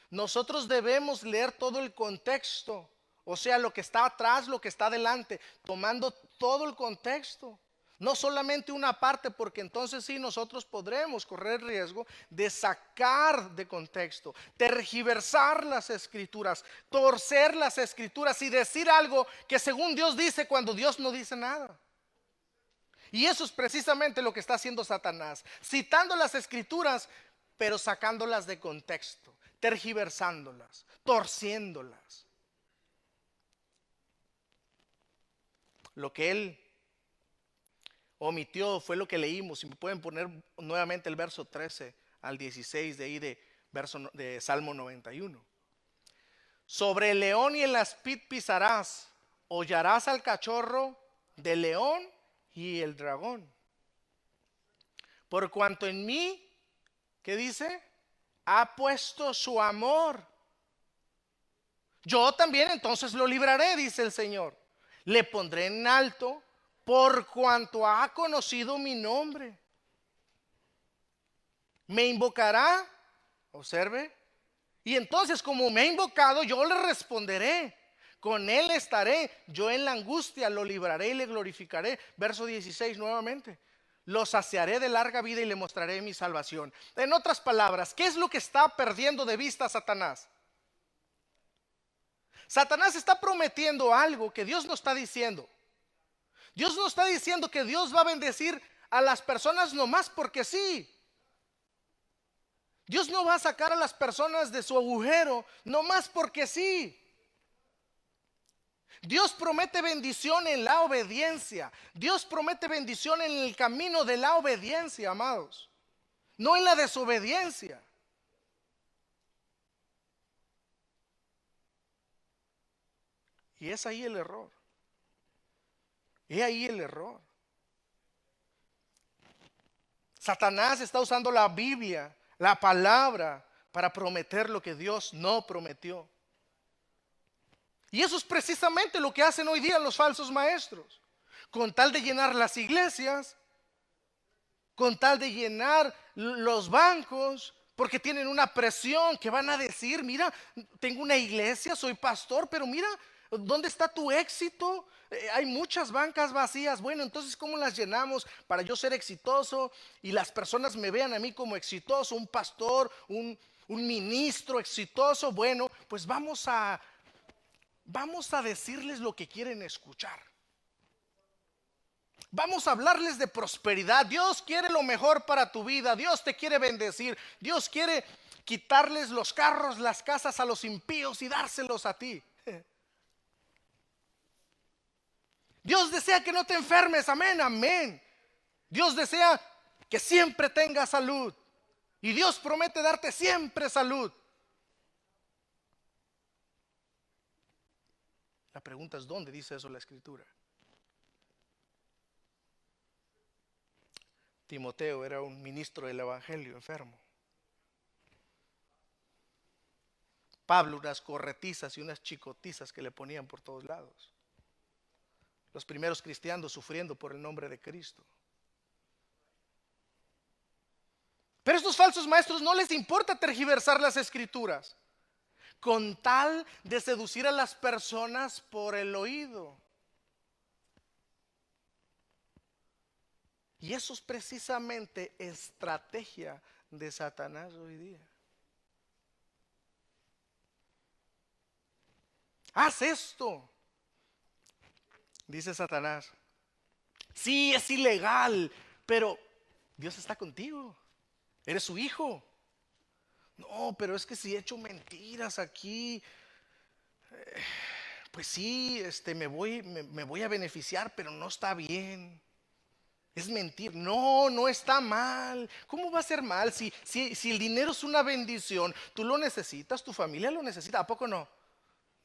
nosotros debemos leer todo el contexto. O sea, lo que está atrás, lo que está adelante, tomando todo el contexto. No solamente una parte, porque entonces sí nosotros podremos correr riesgo de sacar de contexto, tergiversar las Escrituras, torcer las Escrituras y decir algo que según Dios dice cuando Dios no dice nada. Y eso es precisamente lo que está haciendo Satanás, citando las escrituras, pero sacándolas de contexto, tergiversándolas, torciéndolas. Lo que él omitió fue lo que leímos. Si me pueden poner nuevamente el verso 13 al 16 de ahí de Salmo 91. Sobre el león y el aspid pisarás, hollarás al cachorro del león y el dragón. Por cuanto en mí, ¿qué dice? Ha puesto su amor. Yo también entonces lo libraré, dice el Señor. Le pondré en alto por cuanto ha conocido mi nombre. Me invocará, observe, y entonces como me ha invocado, yo le responderé. Con él estaré, yo en la angustia lo libraré y le glorificaré. Verso 16 nuevamente. Lo saciaré de larga vida y le mostraré mi salvación. En otras palabras, ¿qué es lo que está perdiendo de vista Satanás? Satanás está prometiendo algo que Dios no está diciendo. Dios no está diciendo que Dios va a bendecir a las personas nomás porque sí. Dios no va a sacar a las personas de su agujero nomás porque sí. Dios promete bendición en la obediencia. Dios promete bendición en el camino de la obediencia, amados, no en la desobediencia. Y es ahí el error. Es ahí el error. Satanás está usando la Biblia, la palabra, para prometer lo que Dios no prometió. Y eso es precisamente lo que hacen hoy día los falsos maestros. Con tal de llenar las iglesias, con tal de llenar los bancos, porque tienen una presión que van a decir, mira, tengo una iglesia, soy pastor, pero mira, ¿dónde está tu éxito? Hay muchas bancas vacías. Bueno, entonces ¿cómo las llenamos para yo ser exitoso y las personas me vean a mí como exitoso, un pastor, un ministro exitoso? Bueno, pues vamos a decirles lo que quieren escuchar. Vamos a hablarles de prosperidad. Dios quiere lo mejor para tu vida. Dios te quiere bendecir. Dios quiere quitarles los carros, las casas a los impíos y dárselos a ti. Dios desea que no te enfermes. Amén, amén. Dios desea que siempre tengas salud. Y Dios promete darte siempre salud. La pregunta es, ¿dónde dice eso la Escritura? Timoteo era un ministro del Evangelio enfermo. Pablo unas corretizas y unas chicotizas que le ponían por todos lados. Los primeros cristianos sufriendo por el nombre de Cristo. Pero a estos falsos maestros no les importa tergiversar las Escrituras, con tal de seducir a las personas por el oído. Y eso es precisamente estrategia de Satanás hoy día. Haz esto, dice Satanás. Sí, es ilegal, pero Dios está contigo. Eres su hijo. No, pero es que si he hecho mentiras aquí, pues sí, me voy a beneficiar, pero no está bien. Es mentir. No, no está mal. ¿Cómo va a ser mal si el dinero es una bendición? Tú lo necesitas, tu familia lo necesita. ¿A poco no?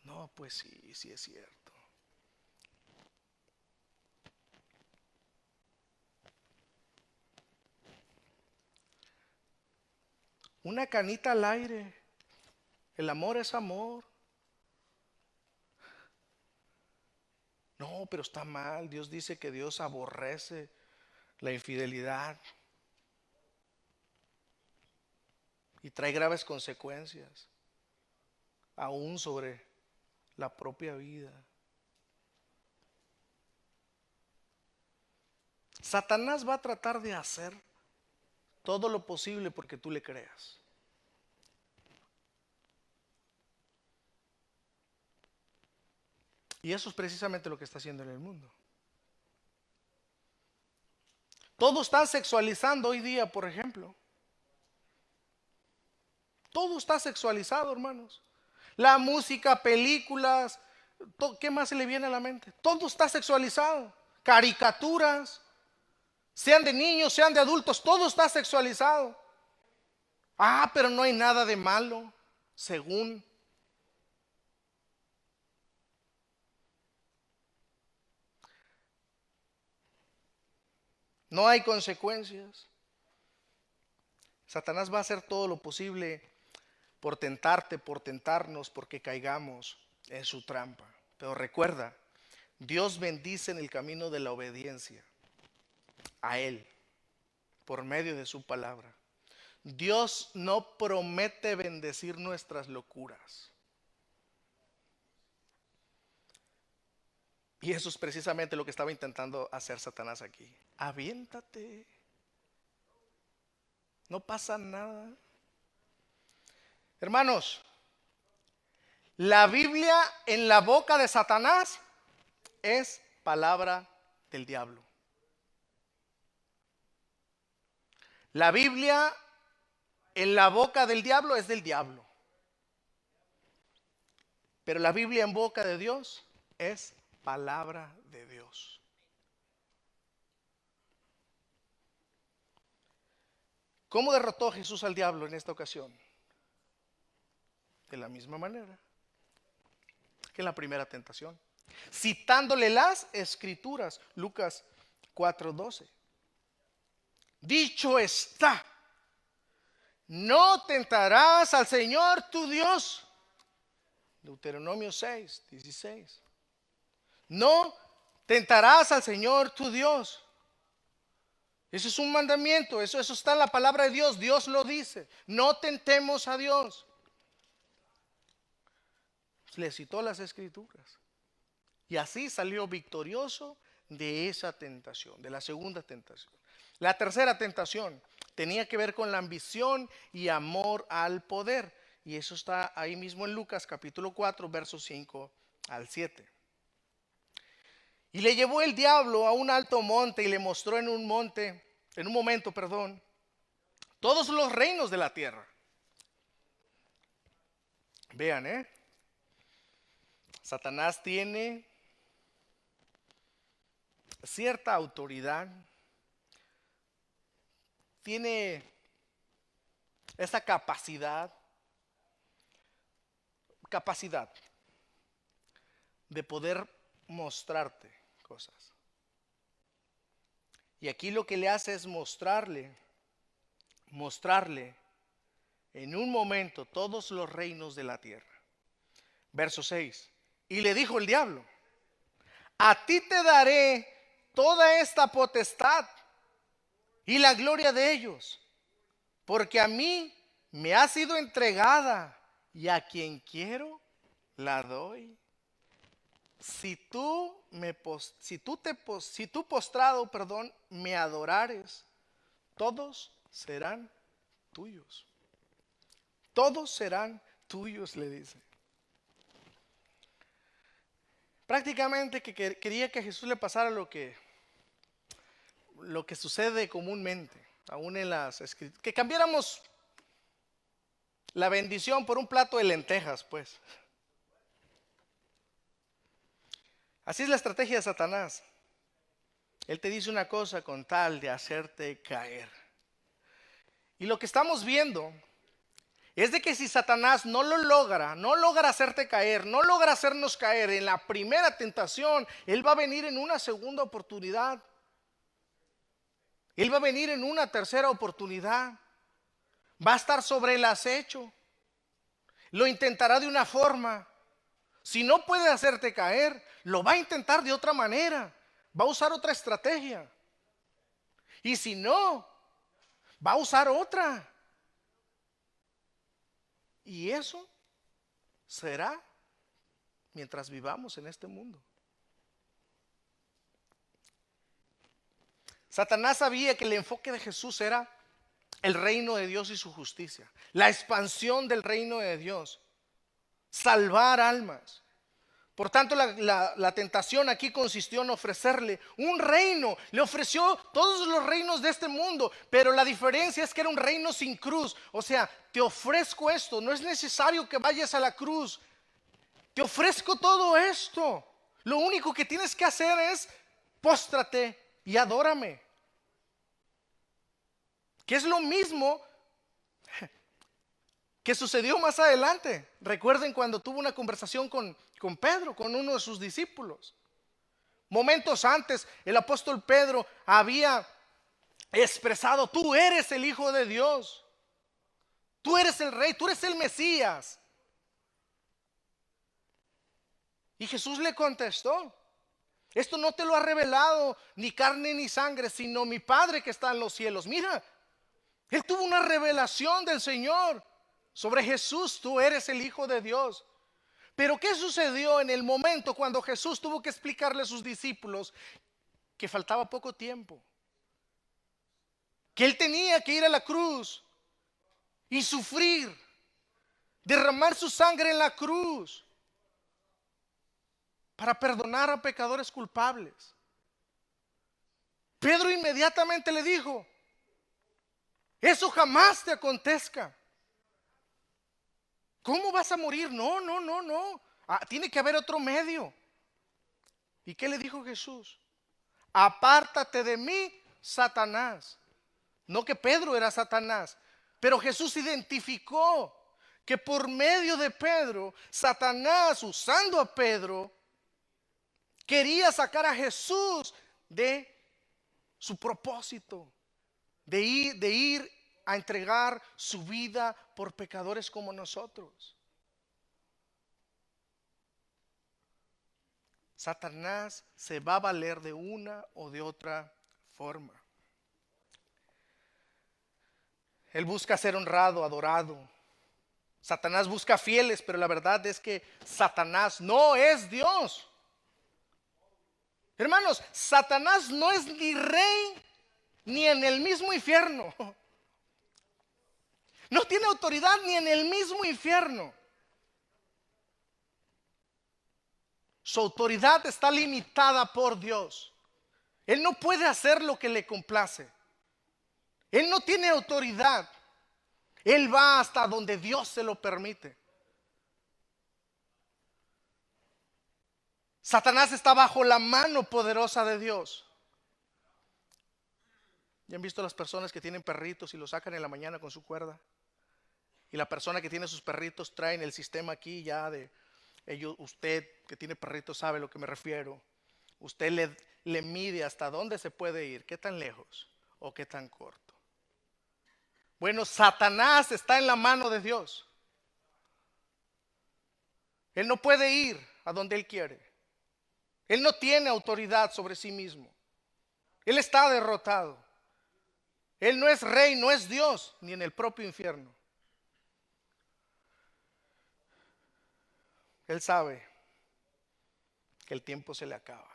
No, pues sí, sí es cierto. Una canita al aire. El amor es amor. No, pero está mal. Dios dice que Dios aborrece la infidelidad y trae graves consecuencias, aún sobre la propia vida. Satanás va a tratar de hacer todo lo posible porque tú le creas. Y eso es precisamente lo que está haciendo en el mundo. Todo está sexualizando hoy día, por ejemplo. Todo está sexualizado, hermanos. La música, películas, ¿qué más se le viene a la mente? Todo está sexualizado. Caricaturas, sean de niños, sean de adultos, todo está sexualizado. Ah, pero no hay nada de malo, según. No hay consecuencias. Satanás va a hacer todo lo posible por tentarte, por tentarnos, porque caigamos en su trampa. Pero recuerda, Dios bendice en el camino de la obediencia a Él, por medio de su palabra. Dios no promete bendecir nuestras locuras. Y eso es precisamente lo que estaba intentando hacer Satanás aquí. Aviéntate. No pasa nada. Hermanos, la Biblia en la boca de Satanás es palabra del diablo. La Biblia en la boca del diablo es del diablo. Pero la Biblia en boca de Dios es palabra de Dios. ¿Cómo derrotó Jesús al diablo en esta ocasión? De la misma manera que en la primera tentación, citándole las escrituras. Lucas 4:12. Dicho está, no tentarás al Señor tu Dios. Deuteronomio 6:16. No tentarás al Señor tu Dios. Eso es un mandamiento, eso está en la palabra de Dios. Dios lo dice. No tentemos a Dios. Le citó las escrituras. Y así salió victorioso de esa tentación, de la segunda tentación. La tercera tentación tenía que ver con la ambición y amor al poder. Y eso está ahí mismo en Lucas capítulo 4, versos 5 al 7. Y le llevó el diablo a un alto monte y le mostró en un momento, todos los reinos de la tierra. Vean, Satanás tiene cierta autoridad, tiene esa capacidad de poder mostrarte cosas. Y aquí lo que le hace es mostrarle en un momento todos los reinos de la tierra. Verso 6. Y le dijo el diablo: a ti te daré toda esta potestad y la gloria de ellos, porque a mí me ha sido entregada y a quien quiero la doy. Si tú postrado, me adorares, todos serán tuyos. Todos serán tuyos, le dice. Prácticamente que quería que a Jesús le pasara lo que sucede comúnmente, aún en las escrituras, que cambiáramos la bendición por un plato de lentejas, pues. Así es la estrategia de Satanás. Él te dice una cosa con tal de hacerte caer. Y lo que estamos viendo es de que si Satanás no logra hacerte caer, no logra hacernos caer en la primera tentación, él va a venir en una segunda oportunidad. Él va a venir en una tercera oportunidad. Va a estar sobre el acecho. Lo intentará de una forma. Si no puede hacerte caer, lo va a intentar de otra manera. Va a usar otra estrategia. Y si no, va a usar otra. Y eso será mientras vivamos en este mundo. Satanás sabía que el enfoque de Jesús era el reino de Dios y su justicia, la expansión del reino de Dios, salvar almas. Por tanto, la tentación aquí consistió en ofrecerle un reino. Le ofreció todos los reinos de este mundo, pero la diferencia es que era un reino sin cruz. O sea, te ofrezco esto, no es necesario que vayas a la cruz. Te ofrezco todo esto. Lo único que tienes que hacer es póstrate y adórame. Que es lo mismo que sucedió más adelante. Recuerden cuando tuvo una conversación con Pedro, con uno de sus discípulos. Momentos antes, el apóstol Pedro había expresado: tú eres el Hijo de Dios, tú eres el Rey, tú eres el Mesías. Y Jesús le contestó: esto no te lo ha revelado ni carne ni sangre, sino mi Padre que está en los cielos. Mira, él tuvo una revelación del Señor sobre Jesús: tú eres el Hijo de Dios. Pero ¿qué sucedió en el momento cuando Jesús tuvo que explicarle a sus discípulos que faltaba poco tiempo? Que él tenía que ir a la cruz y sufrir, derramar su sangre en la cruz para perdonar a pecadores culpables. Pedro inmediatamente le dijo: eso jamás te acontezca. ¿Cómo vas a morir? No. Tiene que haber otro medio. ¿Y qué le dijo Jesús? Apártate de mí, Satanás. No que Pedro era Satanás, pero Jesús identificó que por medio de Pedro, Satanás, usando a Pedro, quería sacar a Jesús de su propósito, de ir a entregar su vida por pecadores como nosotros. Satanás se va a valer de una o de otra forma. Él busca ser honrado, adorado. Satanás busca fieles, pero la verdad es que Satanás no es Dios. Hermanos, Satanás no es ni rey ni en el mismo infierno. No tiene autoridad ni en el mismo infierno. Su autoridad está limitada por Dios. Él no puede hacer lo que le complace. Él no tiene autoridad. Él va hasta donde Dios se lo permite. Satanás está bajo la mano poderosa de Dios. ¿Ya han visto las personas que tienen perritos y los sacan en la mañana con su cuerda? Y la persona que tiene sus perritos traen el sistema aquí ya de ellos. Usted que tiene perritos sabe a lo que me refiero. Usted le mide hasta dónde se puede ir, qué tan lejos o qué tan corto. Bueno, Satanás está en la mano de Dios. Él no puede ir a donde él quiere. Él no tiene autoridad sobre sí mismo. Él está derrotado. Él no es rey, no es Dios, ni en el propio infierno. Él sabe que el tiempo se le acaba.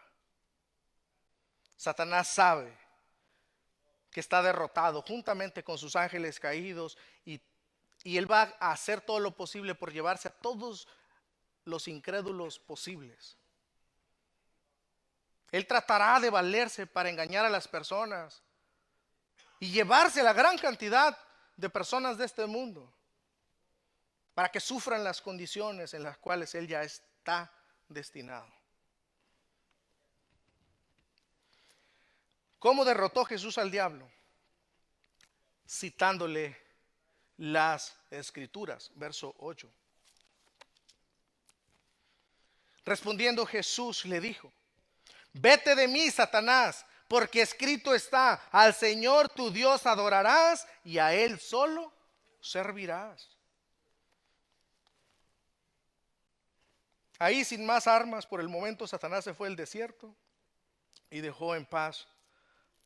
Satanás sabe que está derrotado juntamente con sus ángeles caídos y él va a hacer todo lo posible por llevarse a todos los incrédulos posibles. Él tratará de valerse para engañar a las personas y llevarse la gran cantidad de personas de este mundo para que sufran las condiciones en las cuales él ya está destinado. ¿Cómo derrotó Jesús al diablo? Citándole las Escrituras, verso 8. Respondiendo Jesús le dijo: vete de mí, Satanás, porque escrito está: al Señor tu Dios adorarás y a Él solo servirás. Ahí, sin más armas, por el momento Satanás se fue al desierto y dejó en paz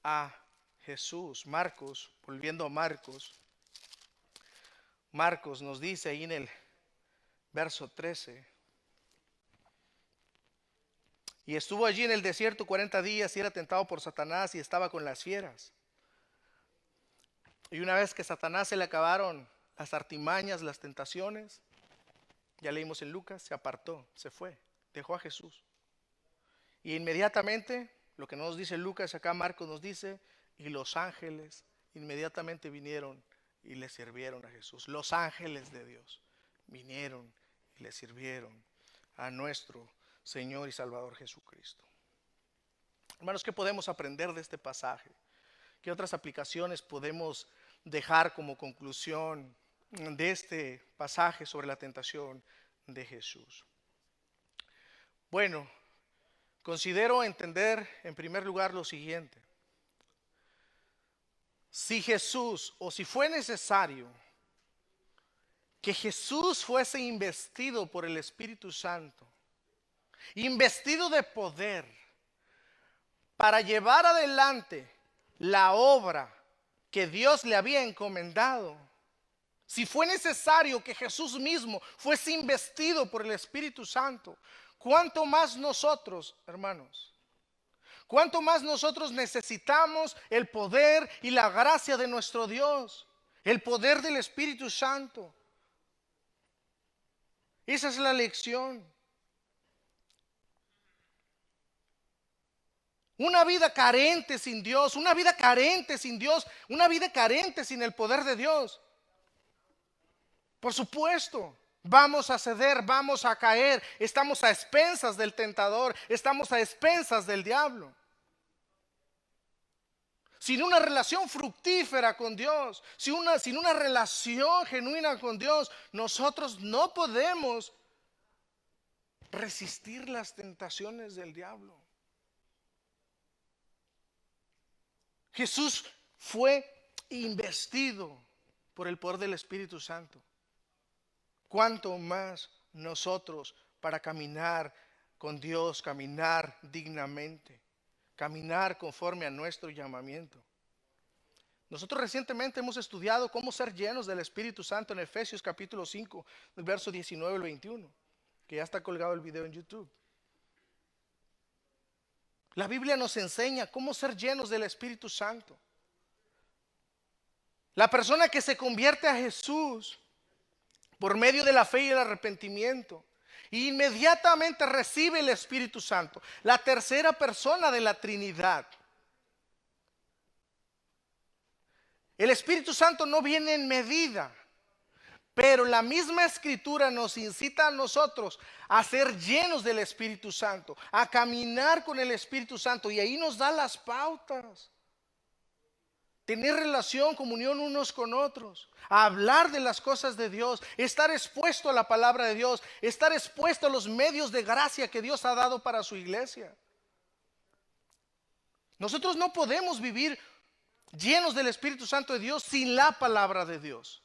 a Jesús. Marcos, volviendo a Marcos nos dice ahí en el verso 13: y estuvo allí en el desierto 40 días y era tentado por Satanás y estaba con las fieras. Y una vez que Satanás se le acabaron las artimañas, las tentaciones, ya leímos en Lucas, se apartó, se fue, dejó a Jesús. Y inmediatamente, lo que nos dice Lucas, acá Marcos nos dice, y los ángeles inmediatamente vinieron y le sirvieron a Jesús. Los ángeles de Dios vinieron y le sirvieron a nuestro Señor y Salvador Jesucristo. Hermanos, ¿qué podemos aprender de este pasaje? ¿Qué otras aplicaciones podemos dejar como conclusión de este pasaje sobre la tentación de Jesús? Bueno, considero entender en primer lugar lo siguiente. Si Jesús, o si fue necesario que Jesús fuese investido por el Espíritu Santo, investido de poder, para llevar adelante la obra que Dios le había encomendado, si fue necesario que Jesús mismo fuese investido por el Espíritu Santo, ¿cuánto más nosotros, hermanos? ¿Cuánto más nosotros necesitamos el poder y la gracia de nuestro Dios? El poder del Espíritu Santo. Esa es la lección. Una vida carente sin Dios, una vida carente sin Dios, una vida carente sin el poder de Dios. Por supuesto, vamos a ceder, vamos a caer, estamos a expensas del tentador, estamos a expensas del diablo. Sin una relación fructífera con Dios, sin una relación genuina con Dios, nosotros no podemos resistir las tentaciones del diablo. Jesús fue investido por el poder del Espíritu Santo. ¿Cuánto más nosotros para caminar con Dios, caminar dignamente, caminar conforme a nuestro llamamiento? Nosotros recientemente hemos estudiado cómo ser llenos del Espíritu Santo en Efesios capítulo 5, del verso 19 al 21, que ya está colgado el video en YouTube. La Biblia nos enseña cómo ser llenos del Espíritu Santo. La persona que se convierte a Jesús por medio de la fe y el arrepentimiento, inmediatamente recibe el Espíritu Santo, la tercera persona de la Trinidad. El Espíritu Santo no viene en medida, pero la misma Escritura nos incita a nosotros a ser llenos del Espíritu Santo, a caminar con el Espíritu Santo, y ahí nos da las pautas. Tener relación, comunión unos con otros, a hablar de las cosas de Dios, estar expuesto a la palabra de Dios, estar expuesto a los medios de gracia que Dios ha dado para su iglesia. Nosotros no podemos vivir llenos del Espíritu Santo de Dios sin la palabra de Dios,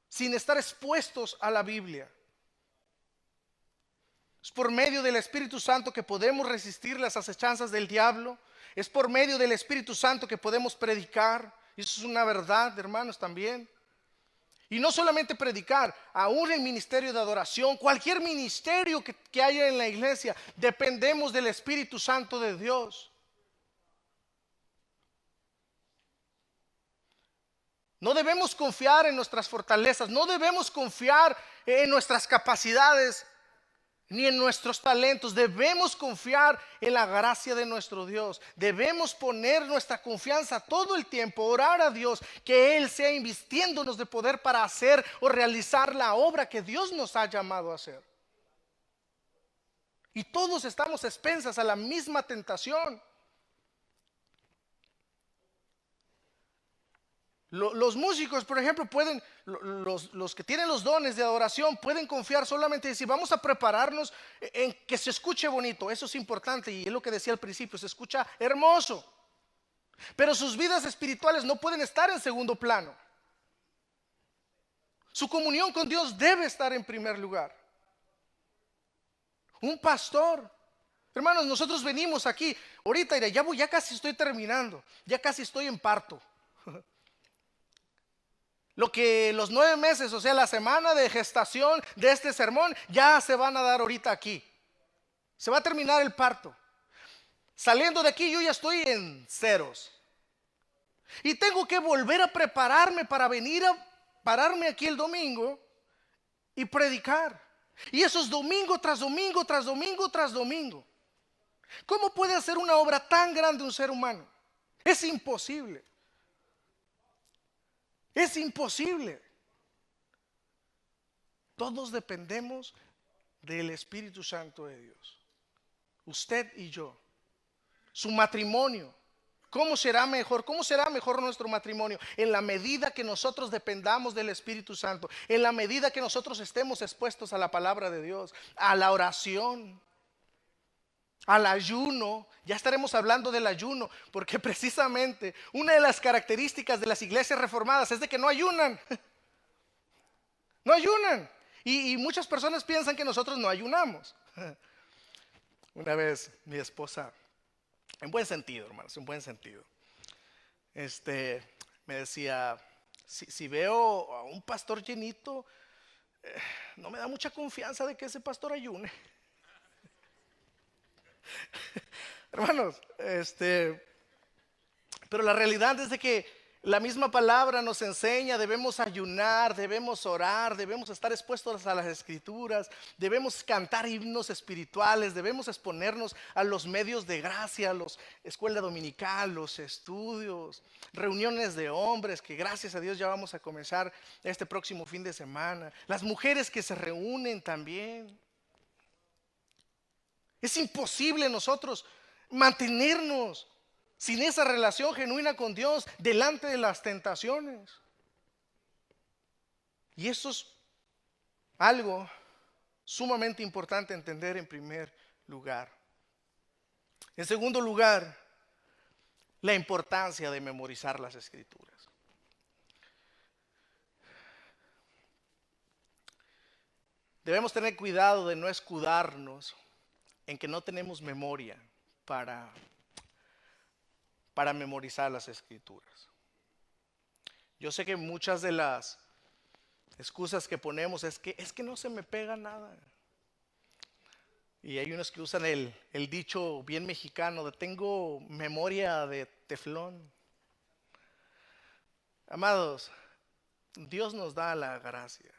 sin estar expuestos a la Biblia. Es por medio del Espíritu Santo que podemos resistir las acechanzas del diablo. Es por medio del Espíritu Santo que podemos predicar. Eso es una verdad, hermanos, también. Y no solamente predicar, aún el ministerio de adoración, cualquier ministerio que haya en la iglesia, dependemos del Espíritu Santo de Dios. No debemos confiar en nuestras fortalezas, no debemos confiar en nuestras capacidades ni en nuestros talentos. Debemos confiar en la gracia de nuestro Dios. Debemos poner nuestra confianza todo el tiempo, orar a Dios que Él sea invistiéndonos de poder para hacer o realizar la obra que Dios nos ha llamado a hacer. Y todos estamos a expensas a la misma tentación. Los músicos, por ejemplo, pueden, los que tienen los dones de adoración, pueden confiar solamente en decir, vamos a prepararnos en que se escuche bonito. Eso es importante y es lo que decía al principio, se escucha hermoso. Pero sus vidas espirituales no pueden estar en segundo plano. Su comunión con Dios debe estar en primer lugar. Un pastor, hermanos, nosotros venimos aquí, ahorita ya casi estoy terminando, ya casi estoy en parto. Lo que los 9 meses, o sea, la semana de gestación de este sermón, ya se van a dar ahorita aquí. Se va a terminar el parto. Saliendo de aquí yo ya estoy en ceros. Y tengo que volver a prepararme para venir a pararme aquí el domingo y predicar. Y eso es domingo tras domingo, tras domingo, tras domingo. ¿Cómo puede hacer una obra tan grande un ser humano? Es imposible. Es imposible. Todos dependemos del Espíritu Santo de Dios. Usted y yo. Su matrimonio. ¿Cómo será mejor? ¿Cómo será mejor nuestro matrimonio? En la medida que nosotros dependamos del Espíritu Santo. En la medida que nosotros estemos expuestos a la palabra de Dios. A la oración. Al ayuno. Ya estaremos hablando del ayuno. Porque precisamente una de las características de las iglesias reformadas es de que no ayunan. No ayunan. Y muchas personas piensan que nosotros no ayunamos. Una vez mi esposa, en buen sentido, hermanos, en buen sentido, me decía, si veo a un pastor llenito, no me da mucha confianza de que ese pastor ayune. Hermanos, pero la realidad es de que la misma palabra nos enseña, debemos ayunar, debemos orar, debemos estar expuestos a las escrituras, debemos cantar himnos espirituales, debemos exponernos a los medios de gracia, a la escuela dominical, los estudios, reuniones de hombres, que gracias a Dios ya vamos a comenzar este próximo fin de semana, las mujeres que se reúnen también. Es imposible nosotros mantenernos sin esa relación genuina con Dios delante de las tentaciones. Y eso es algo sumamente importante entender en primer lugar. En segundo lugar, la importancia de memorizar las escrituras. Debemos tener cuidado de no escudarnos en que no tenemos memoria para memorizar las escrituras. Yo sé que muchas de las excusas que ponemos es que no se me pega nada. Y hay unos que usan el dicho bien mexicano de tengo memoria de teflón. Amados, Dios nos da la gracia.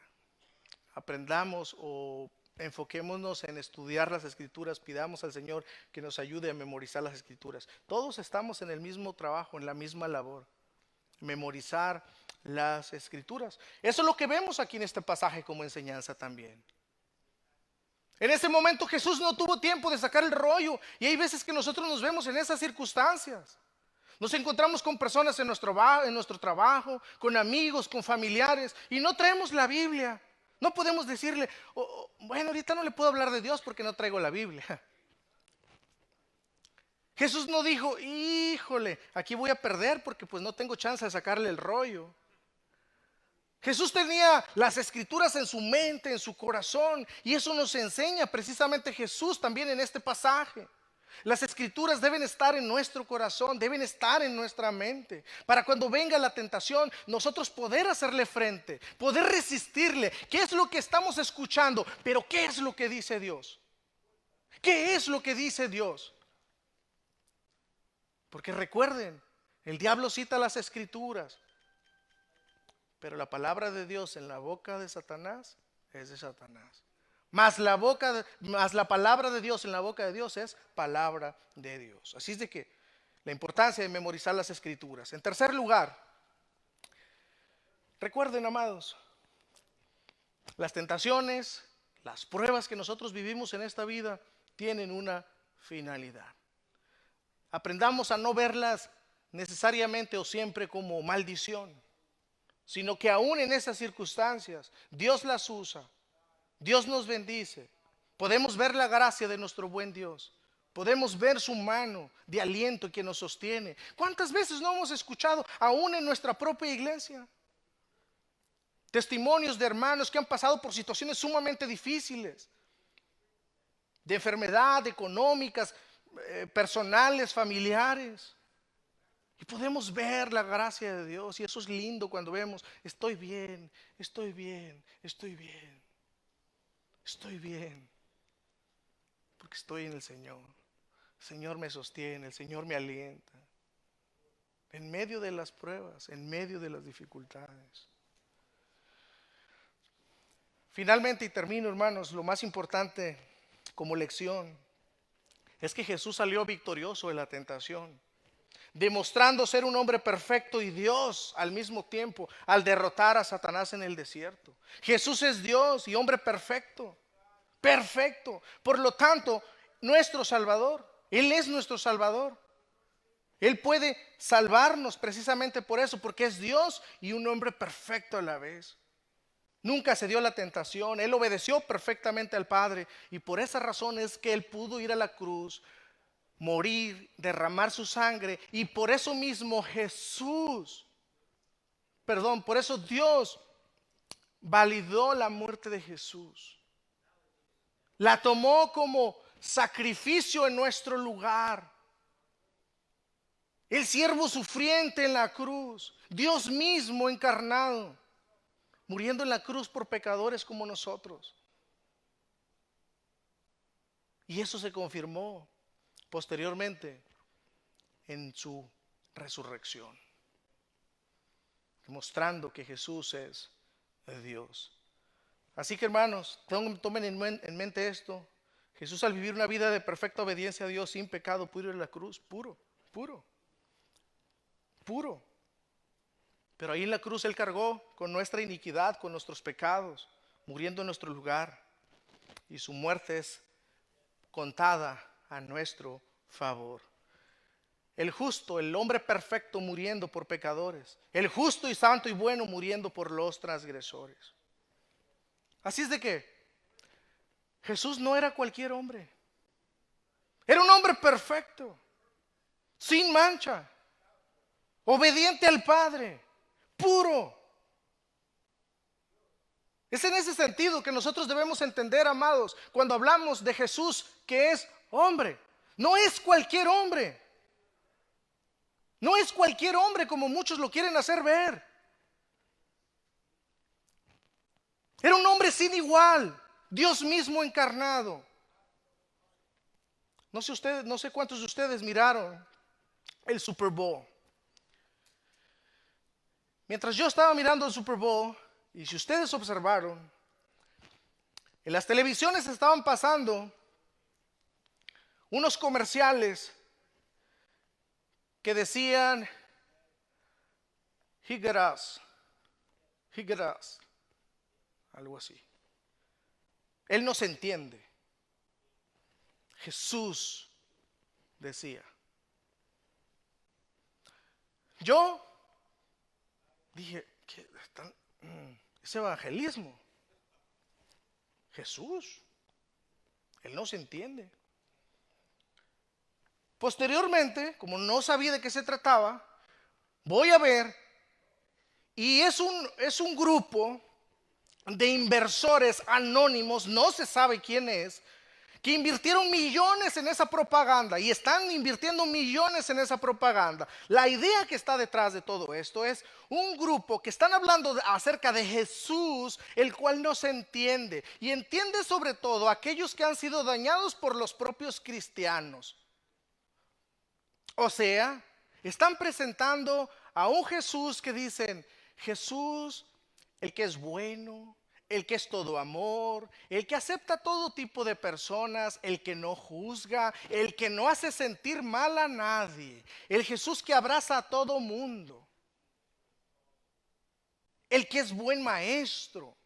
Aprendamos o enfoquémonos en estudiar las escrituras, pidamos al Señor que nos ayude a memorizar las escrituras. Todos estamos en el mismo trabajo, en la misma labor, memorizar las escrituras. Eso es lo que vemos aquí en este pasaje como enseñanza también. En ese momento Jesús no tuvo tiempo de sacar el rollo y hay veces que nosotros nos vemos en esas circunstancias. Nos encontramos con personas en nuestro trabajo, con amigos, con familiares y no traemos la Biblia. No podemos decirle, bueno, ahorita no le puedo hablar de Dios porque no traigo la Biblia. Jesús no dijo, híjole, aquí voy a perder porque pues no tengo chance de sacarle el rollo. Jesús tenía las escrituras en su mente, en su corazón, y eso nos enseña precisamente Jesús también en este pasaje. Las escrituras deben estar en nuestro corazón, deben estar en nuestra mente, para cuando venga la tentación, nosotros poder hacerle frente, poder resistirle. ¿Qué es lo que estamos escuchando? Pero ¿qué es lo que dice Dios? ¿Qué es lo que dice Dios? Porque recuerden, el diablo cita las escrituras, pero la palabra de Dios en la boca de Satanás es de Satanás. Más la palabra de Dios en la boca de Dios es palabra de Dios. Así es de que la importancia de memorizar las escrituras. En tercer lugar, recuerden, amados, las tentaciones, las pruebas que nosotros vivimos en esta vida tienen una finalidad. Aprendamos a no verlas necesariamente o siempre como maldición, sino que aún en esas circunstancias Dios las usa. Dios nos bendice. Podemos ver la gracia de nuestro buen Dios. Podemos ver su mano de aliento que nos sostiene. ¿Cuántas veces no hemos escuchado aún en nuestra propia iglesia? Testimonios de hermanos que han pasado por situaciones sumamente difíciles. De enfermedad, económicas, personales, familiares. Y podemos ver la gracia de Dios. Y eso es lindo cuando vemos, estoy bien, estoy bien, estoy bien. Estoy bien, porque estoy en el Señor. El Señor me sostiene, el Señor me alienta. En medio de las pruebas, en medio de las dificultades. Finalmente, y termino, hermanos, lo más importante como lección es que Jesús salió victorioso de la tentación, demostrando ser un hombre perfecto y Dios al mismo tiempo al derrotar a Satanás en el desierto. Jesús es Dios y hombre perfecto, perfecto. Por lo tanto, nuestro Salvador, Él es nuestro Salvador. Él puede salvarnos precisamente por eso, porque es Dios y un hombre perfecto a la vez. Nunca se dio la tentación, Él obedeció perfectamente al Padre y por esa razón es que Él pudo ir a la cruz, morir, derramar su sangre y por eso mismo por eso Dios validó la muerte de Jesús. La tomó como sacrificio en nuestro lugar. El siervo sufriente en la cruz, Dios mismo encarnado, muriendo en la cruz por pecadores como nosotros. Y eso se confirmó posteriormente en su resurrección, demostrando que Jesús es Dios. Así que hermanos, tomen en mente esto. Jesús, al vivir una vida de perfecta obediencia a Dios sin pecado, pudo ir a la cruz puro. Pero ahí en la cruz Él cargó con nuestra iniquidad, con nuestros pecados, muriendo en nuestro lugar. Y su muerte es contada a nuestro favor. El justo, el hombre perfecto muriendo por pecadores. El justo y santo y bueno muriendo por los transgresores. Así es de que Jesús no era cualquier hombre. Era un hombre perfecto, sin mancha, obediente al Padre, puro. Es en ese sentido que nosotros debemos entender, amados, cuando hablamos de Jesús que es hombre. No es cualquier hombre. No es cualquier hombre como muchos lo quieren hacer ver. Era un hombre sin igual, Dios mismo encarnado. No sé cuántos de ustedes miraron el Super Bowl. Mientras yo estaba mirando el Super Bowl, y si ustedes observaron, en las televisiones estaban pasando unos comerciales que decían he got us, algo así. Él nos entiende. Jesús decía. Yo dije, es evangelismo. Jesús, Él nos entiende. Posteriormente, como no sabía de qué se trataba, voy a ver, y es un grupo de inversores anónimos, no se sabe quién es, que invirtieron millones en esa propaganda y están invirtiendo millones en esa propaganda. La idea que está detrás de todo esto es un grupo que están hablando acerca de Jesús, el cual no se entiende, y entiende sobre todo a aquellos que han sido dañados por los propios cristianos. O sea, están presentando a un Jesús que dicen, Jesús, el que es bueno, el que es todo amor, el que acepta todo tipo de personas, el que no juzga, el que no hace sentir mal a nadie, el Jesús que abraza a todo mundo, el que es buen maestro,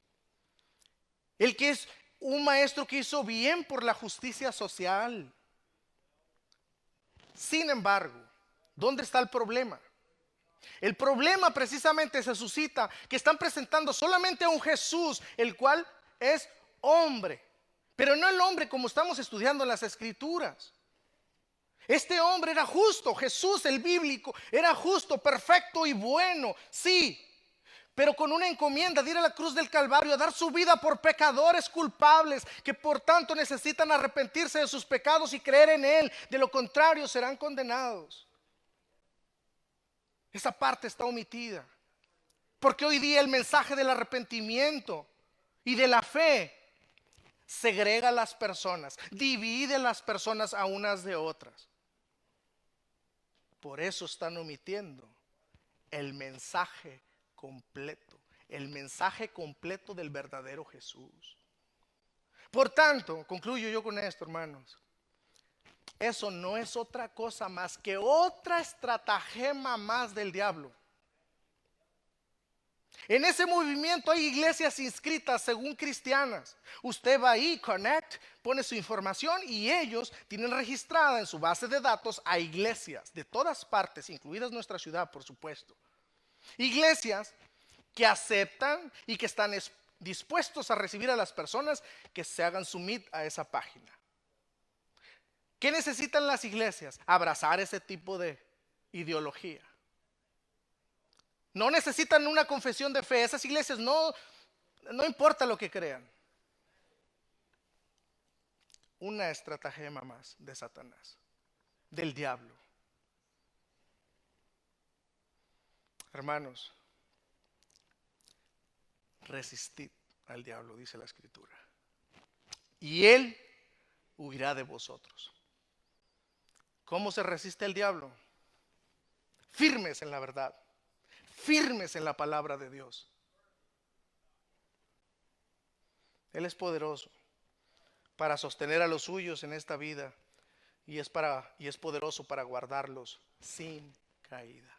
el que es un maestro que hizo bien por la justicia social. Sin embargo, ¿dónde está el problema? El problema precisamente se suscita que están presentando solamente a un Jesús, el cual es hombre, pero no el hombre como estamos estudiando en las Escrituras. Este hombre era justo, Jesús el bíblico era justo, perfecto y bueno, sí, pero con una encomienda de ir a la cruz del Calvario a dar su vida por pecadores culpables que por tanto necesitan arrepentirse de sus pecados y creer en Él. De lo contrario serán condenados. Esa parte está omitida, porque hoy día el mensaje del arrepentimiento y de la fe segrega a las personas, divide a las personas a unas de otras. Por eso están omitiendo el mensaje completo, el mensaje completo del verdadero Jesús. Por tanto, concluyo yo con esto, hermanos. Eso no es otra cosa más que otra estratagema más del diablo. En ese movimiento hay iglesias inscritas según cristianas. Usted va ahí, Connect, pone su información y ellos tienen registrada en su base de datos a iglesias de todas partes, incluidas nuestra ciudad, por supuesto. Iglesias que aceptan y que están dispuestos a recibir a las personas que se hagan submit a esa página. ¿Qué necesitan las iglesias? Abrazar ese tipo de ideología. No necesitan una confesión de fe. Esas iglesias no importa lo que crean. Una estratagema más de Satanás, del diablo. Hermanos, resistid al diablo, dice la Escritura, y él huirá de vosotros. ¿Cómo se resiste el diablo? Firmes en la verdad, firmes en la palabra de Dios. Él es poderoso para sostener a los suyos en esta vida y es poderoso para guardarlos sin caída.